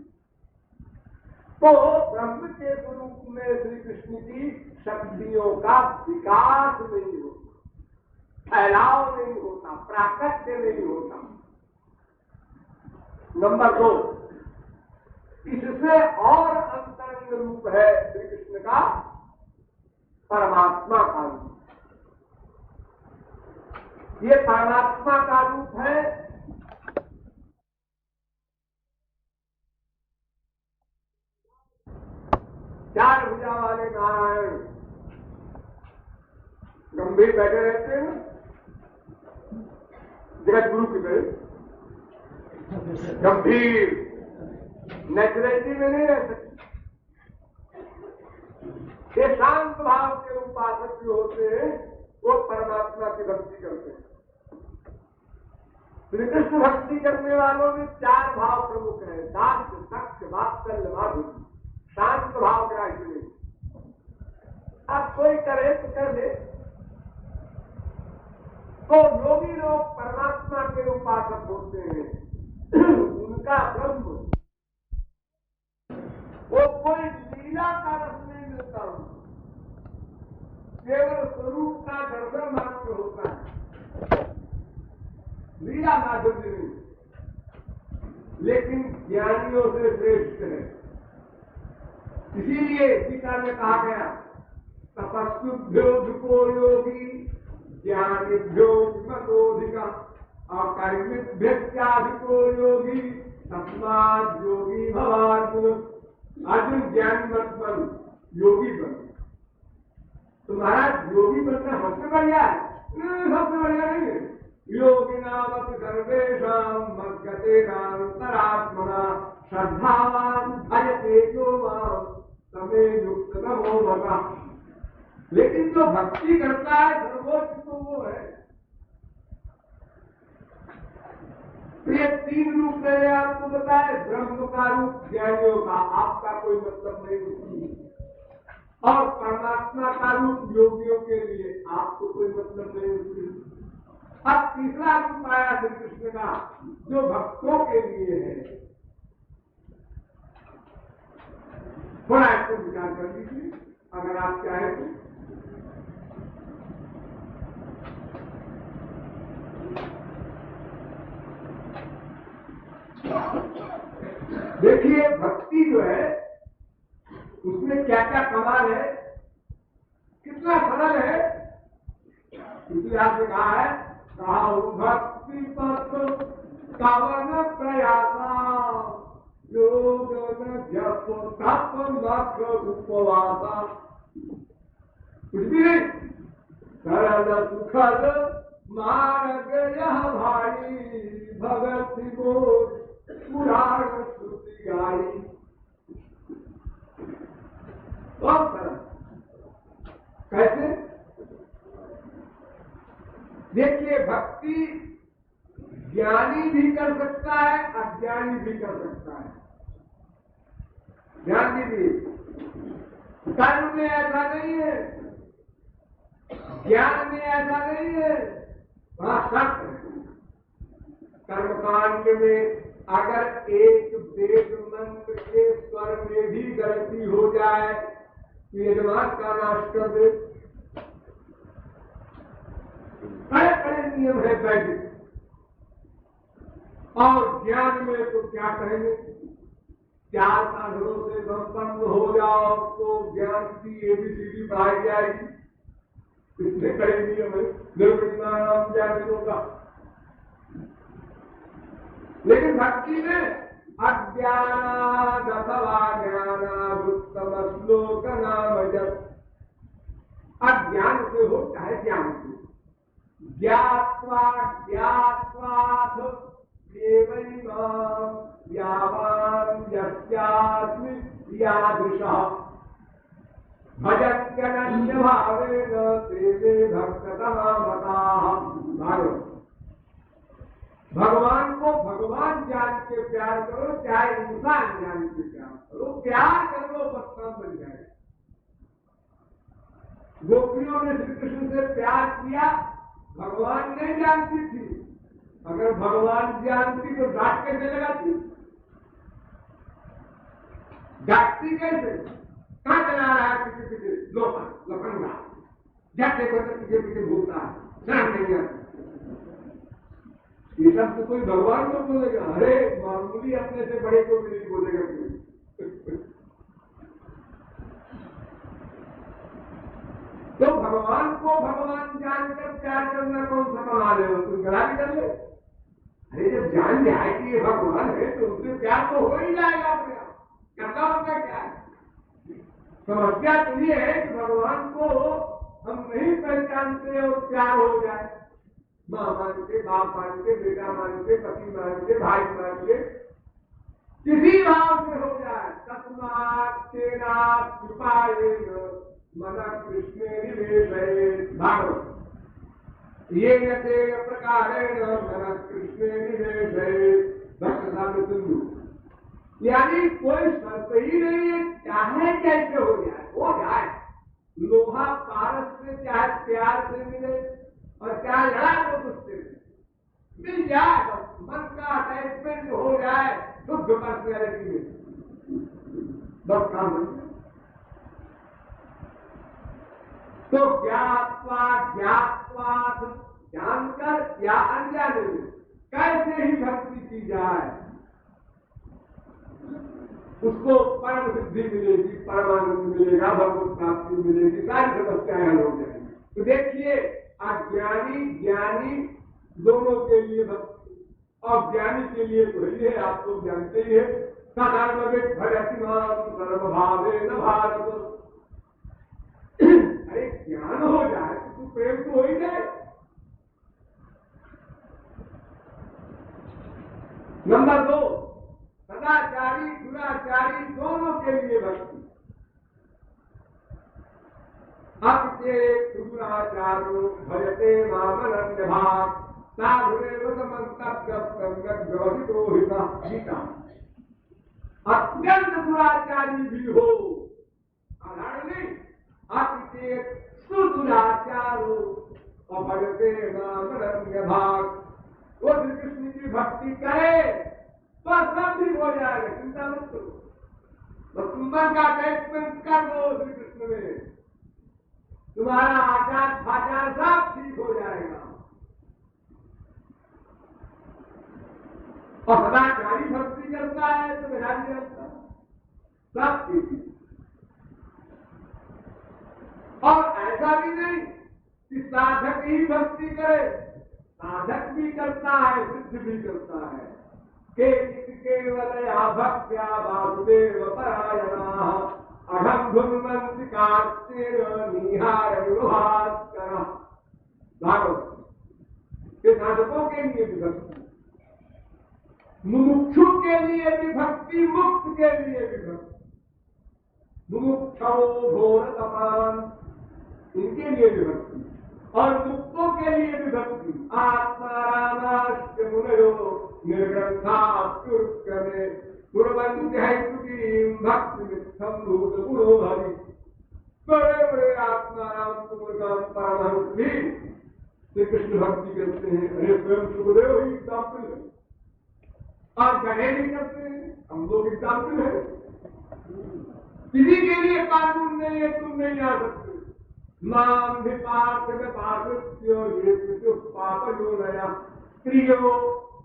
तो ब्रह्म के स्वरूप में श्री कृष्ण की शक्तियों का विकास नहीं होता, फैलाव नहीं होता, प्राकट्य नहीं होता। नंबर 2, इससे और अंतरंग रूप है श्री कृष्ण का परमात्मा का रूप। ये परमात्मा का रूप है। चार भुजा वाले नारायण गंभीर बैठे रहते हैं जगत गुरु की तरह, गंभीर नेचुरलिटी में नहीं रह सकते। ये शांत भाव के उपासक जो होते हैं वो परमात्मा की भक्ति करते हैं। श्री कृष्ण भक्ति करने वालों में चार भाव प्रमुख हैं: दास्य, दक्ष, वात्सल्य, माधुर्य। शांत भाव का इसलिए अब कोई करे तो कर दे। तो योगी लोग परमात्मा के उपासक होते हैं। उनका ब्रह्म वो कोई लीला का रस नहीं मिलता, उनको केवल स्वरूप का दर्शन मात्र होता है, लीला माधुर्य नहीं। लेकिन ज्ञानियों से श्रेष्ठ है। इसीलिए गीता में कहा गया तपस्विभ्यो धिको योगी ज्ञानिभ्यो विमतोऽधिक और कर्मिभ्यश्चाधिको योगी तस्मात् योगी भवार्जुन। अर्जुन ज्ञानी मत बन, योगी बन। तुम्हारा योगी बनना सबसे बढ़िया है? सबसे बढ़िया नहीं है। योगिनामपि सर्वेषां मद्गतेनान्तरात्मना श्रद्धावान् भजते यो मां तमे युक्ततमो मतः। लेकिन जो भक्ति करता है सर्वोच्च तो वो है। तो ये तीन रूप मैंने आपको बताए। ब्रह्म का रूप ज्ञानियों का, आपका कोई मतलब नहीं उसकी। और परमात्मा का रूप योगियों के लिए, आपको कोई मतलब नहीं उसकी। अब तीसरा रूप आया श्री कृष्ण का जो भक्तों के लिए है। थोड़ा इसको विचार कर लीजिए अगर आप चाहें तो। देखिए भक्ति जो है उसमें क्या क्या कमाल है, कितना सरल है। इतिहास में कहा है भक्ति तत्व कवन प्रयासा योग जप तप लक्ष्य उपवासा। कुछ भी नहीं, सरल सुखद मार्ग यह भाई भगत को पुराण श्रुति गाई। बहुत सरल। कैसे? देखिए भक्ति ज्ञानी भी कर सकता है, अज्ञानी भी कर सकता है। ज्ञानी भी, कर्म में ऐसा नहीं है, ज्ञान में ऐसा नहीं है। वहां शर्त है। कर्मकांड में अगर एक वेद मंत्र के स्वर में भी गलती हो जाए तो यजमान का नाश कर दे। बड़े बड़े नियम है वैदिक। और ज्ञान में तो क्या कहेंगे, चार साधनों से संपन्न हो जाओ तो ज्ञान की एबीसीडी पढ़ाई जाएगी। इतने कड़े नियम है निर्विघ्नानां ज्ञानिनों का। लेकिन भक्ति में अज्ञानाद् अथवा ज्ञानाद् उत्तम श्लोक नाम जप। अज्ञान से हो चाहे ज्ञान से, ज्ञात्वा ज्ञात्वाथ एवैवां यावान् यस्यास्मि यादृशः भजत्यनन्य भावेन ते भक्ततमा मताः। भगवान को भगवान जान के प्यार करो, चाहे इंसान जान के प्यार करो। प्यार कर लो बस काम बन जाए। गोपियों ने श्री कृष्ण से प्यार किया, भगवान नहीं जानती थी। अगर भगवान जानती तो डांट कैसे लगाती? डांटती कैसे? कहां चला रहा है पीछे पीछे लोफर लफंगा, जब देखो तो पीछे पीछे भूलता है, शर्म नहीं आती। ये सब तो कोई भगवान को बोलेगा? अरे मामूली अपने से बड़े को भी नहीं बोलेगा कोई। तो भगवान को भगवान जानकर प्यार करना कौन सा कमाल है? तुम गला भी कर ले। अरे जब जान जाए कि ये भगवान है तो उससे प्यार तो हो ही जाएगा अपने आप। करना होगा क्या है? समस्या तो ये है कि भगवान को हम नहीं पहचानते और प्यार हो जाए। माँ मान के, बाप मान के, बेटा मान के, पति मान के, भाई मान के, किसी भाव से हो जाए। तस्मात् तेना कृपायेन मन कृष्णे निवेशयेत्। भागवत ये तेन प्रकारेण मन कृष्णे निवेशयेत्। भक्त साधु सिंधु। यानी कोई शर्त ही नहीं है, चाहे कैसे हो जाए। लोहा पारस से चाहे प्यार से मिले और चाहे लड़ा तो गुस्से से मिल जाए, बस मन का अटैचमेंट हो जाए, शुद्ध पर्सनैलिटी में बस काम बन जाए। तो ज्ञात्वा जानकर या अनजाने में कैसे ही भक्ति की जाए, उसको परम सिद्धि मिलेगी, परमानंद मिलेगा, भगवत प्राप्ति मिलेगी, सारी समस्याएं हल हो जाएंगी। तो देखिए, अज्ञानी ज्ञानी दोनों के लिए भक्ति, और ज्ञानी के लिए तो ही है, आप लोग जानते ही है, सर्वविद भजति मां सर्वभावेन भारत। अरे ज्ञान हो जाए तो प्रेम तो हो ही जाए। नंबर 2, सदाचारी दुराचारी दोनों के लिए भक्ति। अपचे दुराचारो भजते मामनन्य भाग साधुरेव समन्तव्य संगत व्यवहितो हिता। अत्यंत दुराचारी भी हो, साधारण नहीं, अपचे सुदुराचारो भजते मामनन्य भाग। वो श्री कृष्ण की भक्ति करे तो सब ठीक हो जाएगा, चिंता मत करो। बस सुंदर का अटैचमेंट कर दो श्री कृष्ण में, तुम्हारा आचार भाचार सब ठीक हो जाएगा। और सदाचारी भक्ति करता है तो ध्यान नहीं रखता, सब ठीक। और ऐसा भी नहीं कि साधक ही भक्ति करे, साधक भी करता है, सिद्ध भी करता है। केवलया भक्त्या वासुदेव परायणा अघम धुन्वन्ति कार्तेय निहार विभास्कर। भागवत के साधकों के लिए भी भक्ति, मुमुक्षु के लिए भी भक्ति, मुक्त के लिए भी भक्ति। मुमुक्षो घोर तपान, इनके लिए भी भक्ति, और मुक्तों के लिए भी भक्ति। आत्मारामाश्च मुनयो निर्ग्रंथाप्युरुक्यमे कुर्वन्ति हैतुकीं भक्तिमित्थं भूतगुणो भवि। बड़े बड़े आत्माराम तुमराम परमहंस भी श्री कृष्ण भक्ति करते हैं। अरे स्वयं सुखदेव ही एग्जाम्पल है, और गणे भी करते हैं, हम लोग एग्जाम्पल है। किसी के लिए कानून नहीं है, तुम नहीं आ सकते। नाम भी पार्थ में पार्थित्यो ये पापयो नया स्त्रियो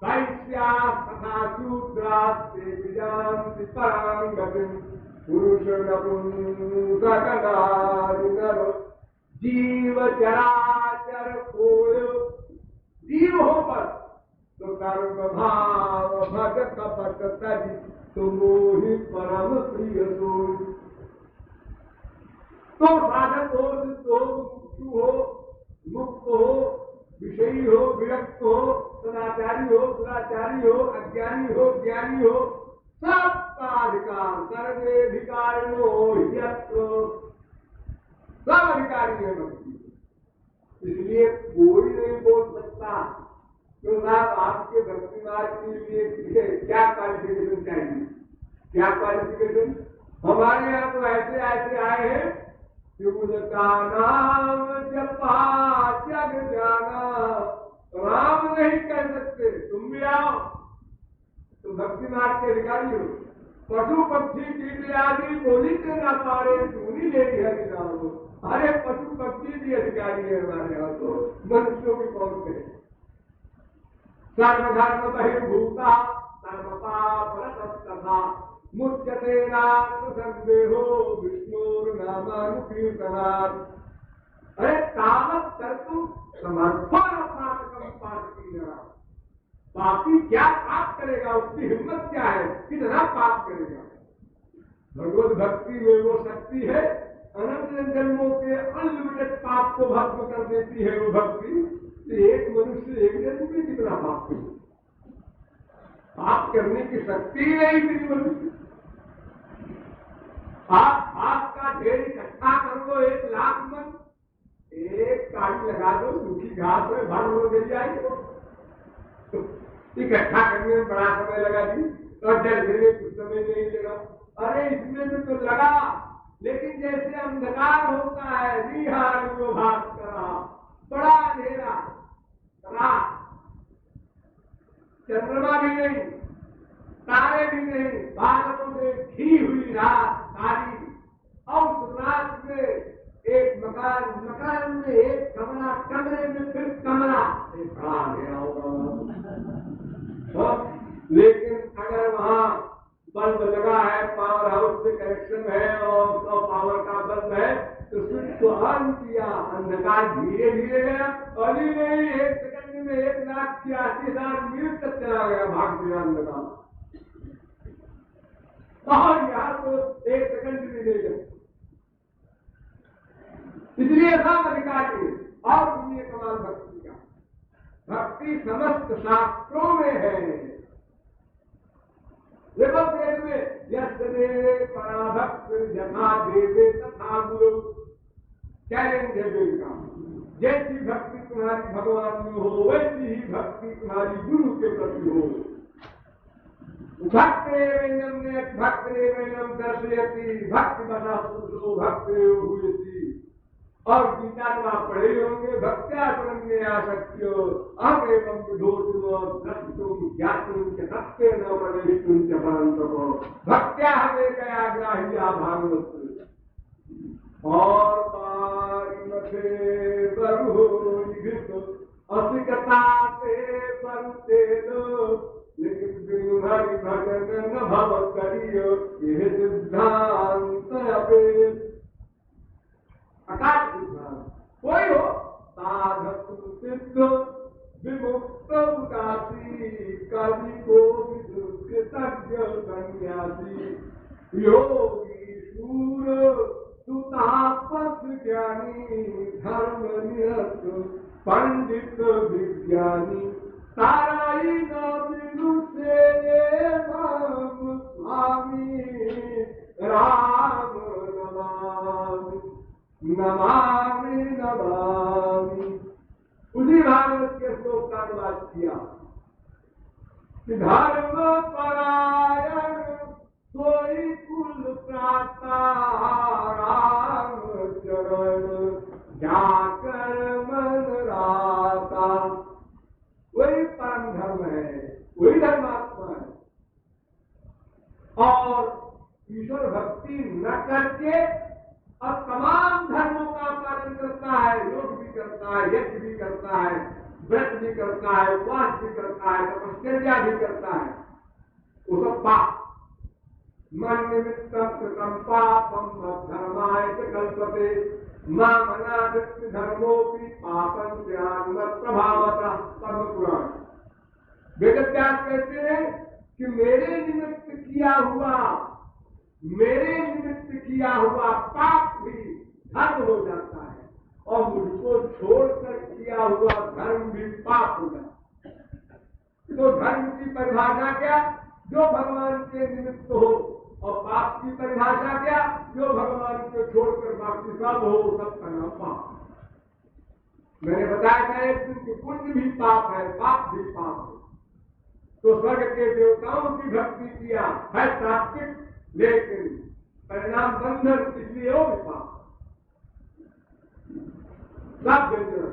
वैश्या तथा शूद्रास्ते विजान्ति परां गतिं पुरुष नपुंसकनारिनर जीव चराचर कोय। जीव हो पर तो कर्म भाव भग कपट तरी तुम ही परम प्रिय सोई। तो साधक हो, सिद्ध हो, मुक्तु हो, मुक्त हो, विषयी हो, विरक्त हो, सदाचारी हो, दुराचारी हो, अज्ञानी हो, ज्ञानी हो, सबका अधिकार, सर्वेधिकारिणो ह्यत्र, सब अधिकारी है भक्ति। इसलिए कोई नहीं बोल सकता तो साहब आपके भक्ति मार्ग के लिए क्या क्वालिफिकेशन चाहिए, क्या क्वालिफिकेशन। हमारे यहाँ तो ऐसे ऐसे आए हैं कि उनका नाम जपा जग जाना, राम नहीं कह सकते, तुम भी आओ, तुम भक्ति मार्ग के अधिकारी हो। पशु पक्षी कीट आदि बोली के ना पारे चूनी ले हरि नाम। अरे पशु पक्षी भी अधिकारी है हमारे यहाँ, तो मनुष्यों की कौन करे। सर्वधर्म बहिर्भूता सर्वपाप तथा मुच्यते नाथ संदेहो विष्णुर्नामानुकीर्तनात्। अरे तावत कर्तुम समर्थो न पातकम पातकी नरा। पापी क्या पाप करेगा, उसकी हिम्मत क्या है, कितना पाप करेगा। भगवत भक्ति में वो शक्ति है, अनंत जन्मों के अनलिमिटेड पाप को भस्म कर देती है वो भक्ति। एक मनुष्य एक जन्म में कितना पाप करे, पाप करने की शक्ति ही नहीं मिली मनुष्य। आप पाप का ढेर इकट्ठा कर दो 1 लाख मन, एक काड़ी लगा दो, सूखी घास में भर हो गई जाएगी। इकट्ठा करने में बड़ा समय लगा जी, और डरने में कुछ समय नहीं लगा। अरे इसमें भी तो लगा, लेकिन जैसे अंधकार होता है, निहार को भाग करा, बड़ा अंधेरा रात, चंद्रमा भी नहीं, तारे भी नहीं, बादलों से घी हुई रात सारी। और उस रात में एक मकान, मकान में एक कमरा, कमरे में फिर कमरा, एक बड़ा अंधेरा होगा। लेकिन अगर वहां बल्ब लगा है, पावर हाउस से कनेक्शन है और तो पावर का बल्ब है, तो स्विच को ऑन किया, अंधकार धीरे धीरे गया। अभी नहीं, 1 सेकंड में 1,86,000 मील तक चला गया, भाग गया अंधकार। और यहाँ तो 1 सेकंड भी नहीं गया। इसलिए सब अधिकारी और दुनिया कमाल भक्ति का, भक्ति समस्त शास्त्रों में है। देखो वेद में यस्ते पराभक्त यथा देवे तथा गुरु, चैलेंज है वेद का। जैसी भक्ति तुम्हारी भगवान में हो, वैसी ही भक्ति तुम्हारी गुरु के प्रति हो। भक्तिरेवैनम दर्शयति भक्ति बना पुरुषो भक्ति। और गीता को आप पढ़े होंगे, भक्त्या शरण्य आसक्त्यो अहम् एवं विधोतुम द्रष्टुम ज्ञातुम च सत्य न प्रवेष्टुम च परन्तपो भक्त्या हमें कया ग्राह्या भागवत। और पारिमथे प्रभु निघित असिकता से परते दो, लेकिन बिनु हरि भजन न भव करियो, यह सिद्धांत अपेत। अकाट सिद्धांत कोई हो, साधक सिद्ध विमुक्त उदासी, कवि को कृतज्ञ सन्यासी, योगी शूर सुतापस ज्ञानी, धर्म निरत पंडित विज्ञानी, ताराई न बिनु से राम स्वामी, राम नमामि नमामि नमामि। उसी भागवत के श्लोक का अनुवाद किया कि धर्म परायण सोई कुल प्राता, राम चरण जाकर मन राता। वही परम धर्म है, वही धर्मात्मा है। और ईश्वर भक्ति न करके और तमाम धर्मों का पालन करता है, योग भी करता है, यज्ञ भी करता है, व्रत भी करता है, उपवास भी करता है, तपस्या भी करता है, वो सब पाप। मन निमित्त कृतम पापम धर्माय च कल्पते, मां मनादित्य धर्मोपि पापं स्यात् न प्रभावतः। पद्म पुराण वेदव्यास कहते हैं कि मेरे निमित्त किया हुआ पाप भी धर्म हो जाता है, और मुझको छोड़कर किया हुआ धर्म भी पाप हो जाता है। तो धर्म की परिभाषा क्या? जो भगवान के निमित्त हो। और पाप की परिभाषा क्या? जो भगवान को छोड़कर बाकी सब हो, सब का नाम पाप। मैंने बताया था एक दिन कि पुण्य भी पाप है, पाप भी पाप है। तो स्वर्ग के देवताओं की भक्ति किया है सात्विक, लेकिन परिणाम बंधन, इसलिए वो भी पाप सब व्यंजन।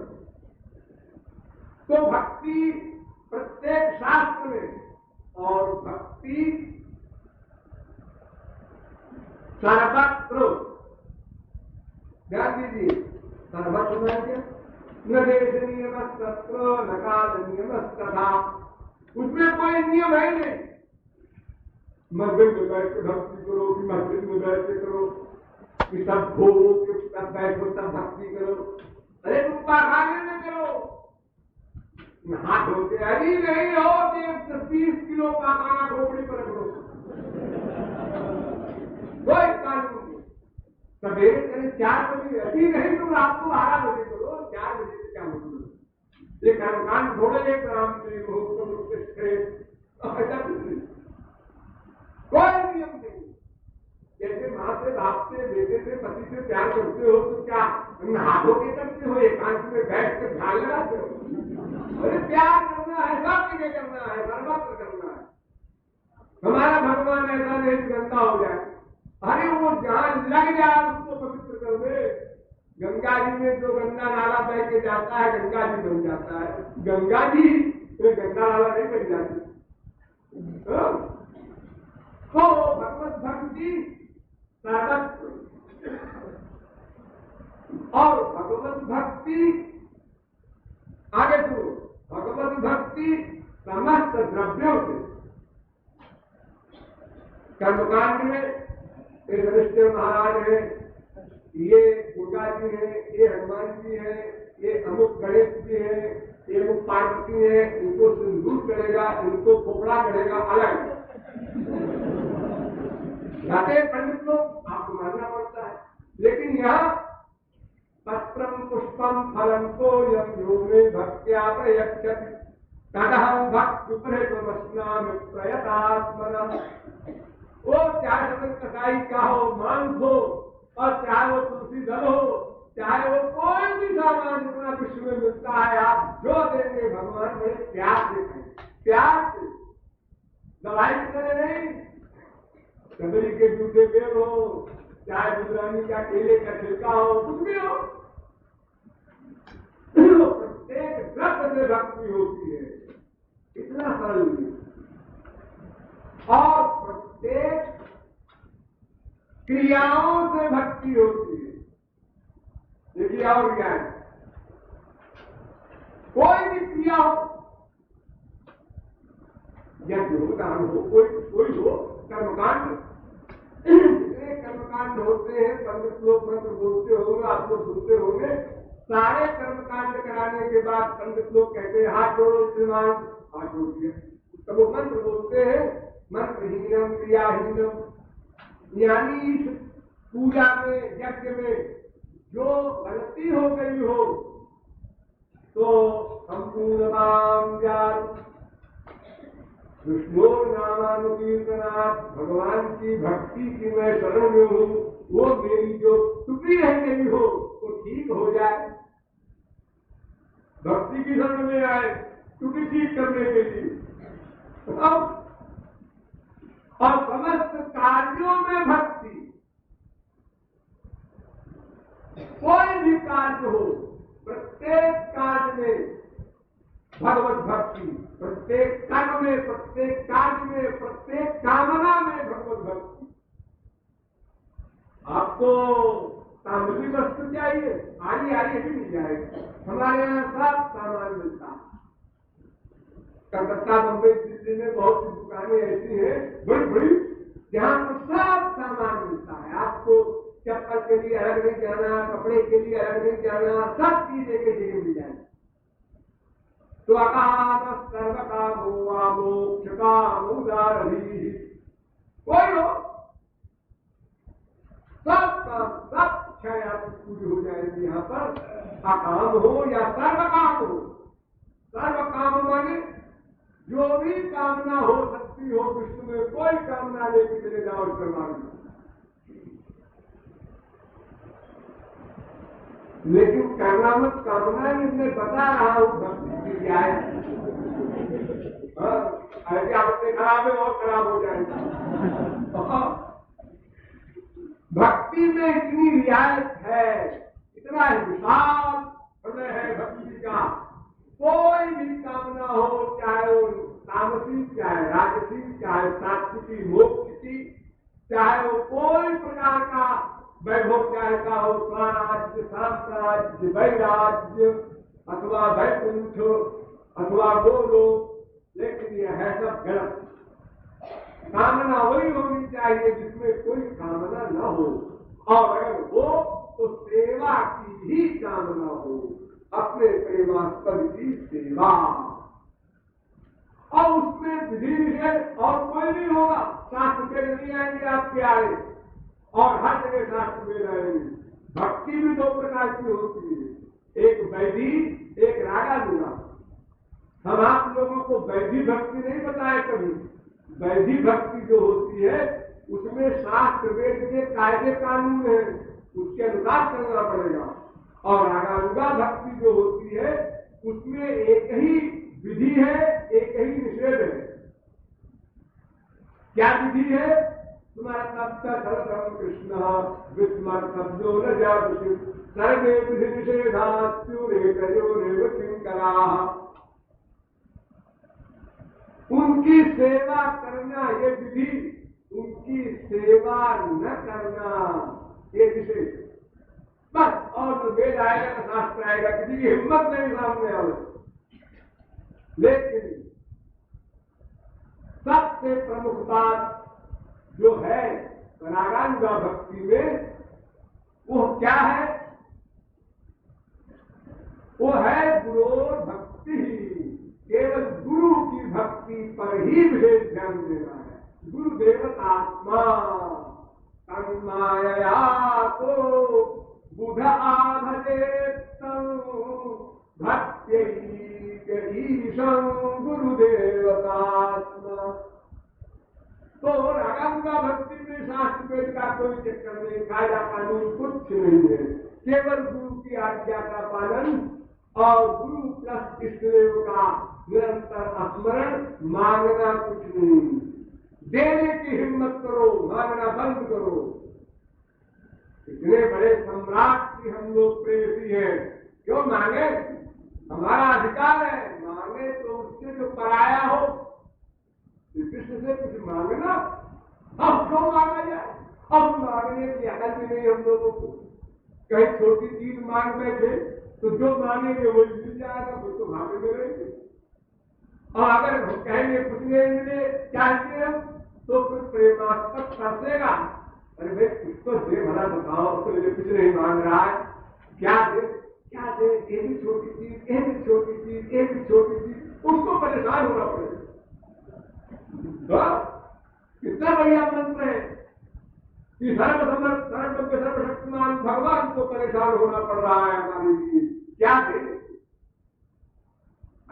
तो भक्ति प्रत्येक शास्त्र में, और भक्ति सर्वत्र, ध्यान दीजिए, सर्वत्र है क्या? न देश नियमस्तत्र न काल नियमस्तथा, उसमें कोई नियम है नहीं। मंदिर में बैठ के भक्ति करो कि मस्जिद में बैठ के करो कि सब भोगो कि सब बैठो सब भक्ति करो। अरे तुम पाखाने में करो, नहा धो के। अरे नहीं हो कि 130 किलो पाखाना खोपड़ी पर रख दो, कोई कानून नहीं। सवेरे करें 4 बजे, अभी नहीं तुम रात को 12 बजे करो, 4 बजे से क्या मतलब। ये कर्मकांड थोड़े एक राम जी ऐसा कुछ नहीं, कोई नियम नहीं। जैसे माँ से बाप से बेटे से पति से प्यार करते हो तो क्या हाथों के करते हो, एकांत में बैठ कर ध्यान लगाते हो? अरे प्यार करना है, सब जगह करना है, सर्वत्र करना है। हमारा भगवान ऐसा नहीं गंदा हो जाए। अरे वो जहां लग जाए उसको पवित्र कर दे। गंगा जी में जो गंगा नाला बह के जाता है गंगा जी बन जाता है, गंगा जी तो गंगा नाला नहीं बन जाती। तो भगवत भक्ति सर्वत्र, और भगवत भक्ति आगे सुनो, भगवत भक्ति समस्त द्रव्यों से। कर्मकांड में एक ऋषि महाराज है, ये दुर्गा जी है, ये हनुमान जी है, ये अमुक गणेश जी है, ये अमुक पार्वती है, इनको सिंदूर करेगा, इनको खोपड़ा करेगा अलग जाते पंडित लोग, आपको मानना पड़ता है। लेकिन यहाँ पत्रम पुष्पम फलम को यम यो में भक्त्या प्रयच्छति तदहं भक्ति प्रयतमस्नामि प्रयतात्मना। वो चाहे सदन कसाई क्या हो, मांस हो, और चाहे वो तुलसी दल हो, चाहे वो कोई भी सामान जितना विश्व में मिलता है, आप जो देंगे भगवान बड़े प्यार से दें, प्यार से, दवाई की तरह नहीं। कदली के जूठे बेर हो, चाहे गुजरानी का केले का छिलका हो, कुछ भी हो, प्रत्येक द्रव्य से भक्ति होती है, इतना सरल नहीं। और प्रत्येक क्रियाओं से भक्ति होती है। देखिए और क्या है, कोई भी क्रिया हो, या योगदान हो, कोई हो, कर्मकांड, जितने कर्मकांड होते हैं, पंडित लोग मंत्र बोलते होंगे, आप लोग सुनते होंगे, सारे कर्मकांड कराने के बाद पंडित लोग कहते हैं हाथ जोड़ो श्रीमान, हाथ जोड़ दिया, तो वो मंत्र बोलते हैं मंत्रहीनम क्रियाहीनम, यानी पूजा में यज्ञ में जो गलती हो गई हो तो संपूर्णताम ज्ञान विष्णु नामानुकीर्तनाथ, भगवान की भक्ति की मैं शरण में हूँ, वो मेरी जो त्रुटि रह गई हो वो ठीक हो जाए। भक्ति की शरण में आए त्रुटि ठीक करने के लिए। और समस्त कार्यों में भक्ति, कोई भी कार्य हो, प्रत्येक कार्य में भगवत भक्ति, प्रत्येक कर्म में, प्रत्येक कार्य में, प्रत्येक कामना में भगवत भक्ति। आपको सामग्री वस्तु चाहिए, आइए भी मिल जाएगी, हमारे यहाँ सब सामान मिलता है। कलकत्ता, बम्बई, दिल्ली में बहुत सी दुकानें ऐसी हैं बड़ी बड़ी, जहाँ पर सब सामान मिलता है। आपको चप्पल के लिए अलग नहीं जाना, कपड़े के लिए अलग नहीं जाना, सब चीजें के जगह मिल जाएगी। तो अकाम सर्व कामो मोक्ष काम उदारही, कोई हो सब काम, सब इच्छाएं आपकी पूरी हो जाएगी। यहाँ पर अकाम हो या सर्व काम हो, सर्व काम माने जो भी कामना हो सकती हो विश्व में, कोई कामना लेके चले जाओ और करवा लो। लेकिन करना मत कामना, मैं बता रहा हूं भक्ति की क्या है। ऐसे आपने खराब है और खराब हो जाएगा। भक्ति में इतनी रियायत है, इतना विशाल हृदय है भक्ति का। कोई भी कामना हो, चाहे वो तामसिक, चाहे राजसिक, चाहे सात्विकी, मोक्ष की, चाहे वो कोई प्रकार का वैभव चाहता हो, स्वराज्य, शास्त्राज्य, वैराज्य, अथवा वैकुंठ, अथवा गोलोक, लेकिन यह है सब गलत। कामना वही होनी चाहिए जिसमें कोई कामना न हो, और अगर हो तो सेवा की ही कामना हो, अपने प्रेमास्पद की सेवा, और उसमें विधि निषेध और कोई नहीं होगा। शास्त्र में नहीं आएंगे आपके आए, और हर जगह शास्त्र में रहेंगे। भक्ति भी दो प्रकार की होती है, एक वैधि, एक रागानुगा। हम आप लोगों को वैधि भक्ति नहीं बताए कभी। वैधि भक्ति जो होती है उसमें शास्त्र वेद के कायदे कानून है, उसके अनुसार चलना पड़ेगा। और रागानुगा भक्ति जो होती है उसमें एक ही विधि है, एक ही निषेध है। क्या विधि है? तुम्हारा सर्वम कृष्ण विस्मर शब्दों न जातु सर्वे विधि निषेधात्युरे कयोरेव किंकरा। उनकी सेवा करना ये विधि, उनकी सेवा न करना ये निषेध। बस, और तो वेद आएगा तो शास्त्र आएगा, किसी की हिम्मत नहीं सामने आवे। लेकिन सबसे प्रमुख बात जो है रागानुगा भक्ति में, वो क्या है? वो है गुरोर भक्ति। केवल गुरु की भक्ति पर ही विशेष ध्यान देना है। गुरुदेव आत्मा तन्माया तो बुध आभजेत्तं भक्त्यैकईशं गुरुदेवतात्मा। तो रागानुगा भक्ति में शास्त्र वेद का कोई चक्कर नहीं, कायदा कानून कुछ नहीं है। केवल गुरु की आज्ञा का पालन और गुरु प्लस इष्टदेव का निरंतर स्मरण, मांगना कुछ नहीं। देने की हिम्मत करो, मांगना बंद करो। इतने बड़े सम्राट की हम लोग प्रेसी हैं, क्यों मांगे? हमारा अधिकार है, मांगे तो उससे जो पराया हो। कृष्ण से कुछ मांगना, अब क्यों मांगा जाए? अब मांगने की अकल भी नहीं हम लोगों को। कहीं छोटी चीज मांग बैठे तो जो मांगेंगे वही मिल जाएगा, वो तो भागे में रहेंगे। और अगर हम कहेंगे कुछ नहीं मिले, चाहते हम, तो फिर प्रेमास्पद फंसेगा। अरे भाई कुछ तो दे, भला बताओ, तो मुझे कुछ नहीं मांग रहा है, क्या दे क्या दे? एक भी छोटी चीज, एक भी छोटी चीज, एक भी छोटी चीज, उसको परेशान होना पड़ेगा। कितना बढ़िया मंत्र है कि सर्वसमर्थ सर्वशक्तिमान भगवान को परेशान होना पड़ रहा है हमारे लिए। क्या दे?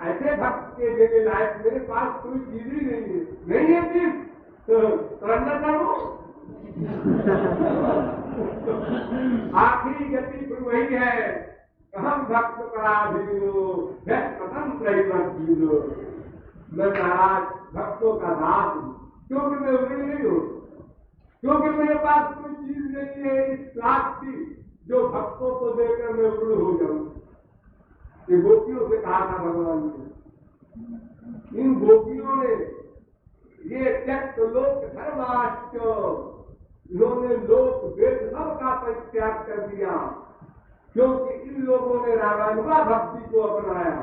ऐसे भक्त के देने लायक मेरे पास कोई चीज ही नहीं है चीज, तो सरेंडर करो। आखिरी गति फिर वही है, हम भक्त पराधीनो स्वतंत्र जीवो। मैं महाराज भक्तों का दास हूं, क्योंकि मैं उन्हें नहीं हूं, क्योंकि मेरे पास कोई चीज नहीं है इस प्राप्ति जो भक्तों को देकर मैं उग्र हो जाऊं। ये गोपियों से कहा था भगवान ने। इन गोपियों ने ये त्यक्त लोक धर्माश्च, इन्होंने लोक वेद सब का परित्याग कर दिया, क्योंकि इन लोगों ने रागानुगा भक्ति को अपनाया।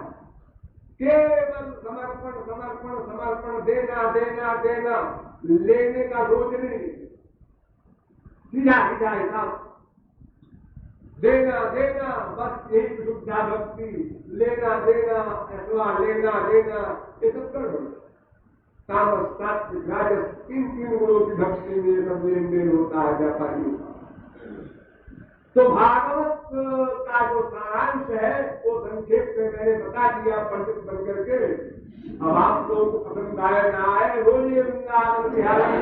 केवल समर्पण समर्पण समर्पण, देना देना देना, लेने का रोज नहीं, सीधा सीधा हिसाब, देना देना, बस यही शुद्धा भक्ति। लेना देना, अथवा लेना देना, ये सब कर दो। तामस सात्विक राजस, तीन गुणों की भक्ति में ये सब लेन देन होता है व्यापारियों का। तो भागवत का जो सारांश है वो संक्षेप में मैंने बता दिया पंडित बनकर के। अब आप लोगों को पसंद आए ना आए, बोलिए वृंदावन बिहारी।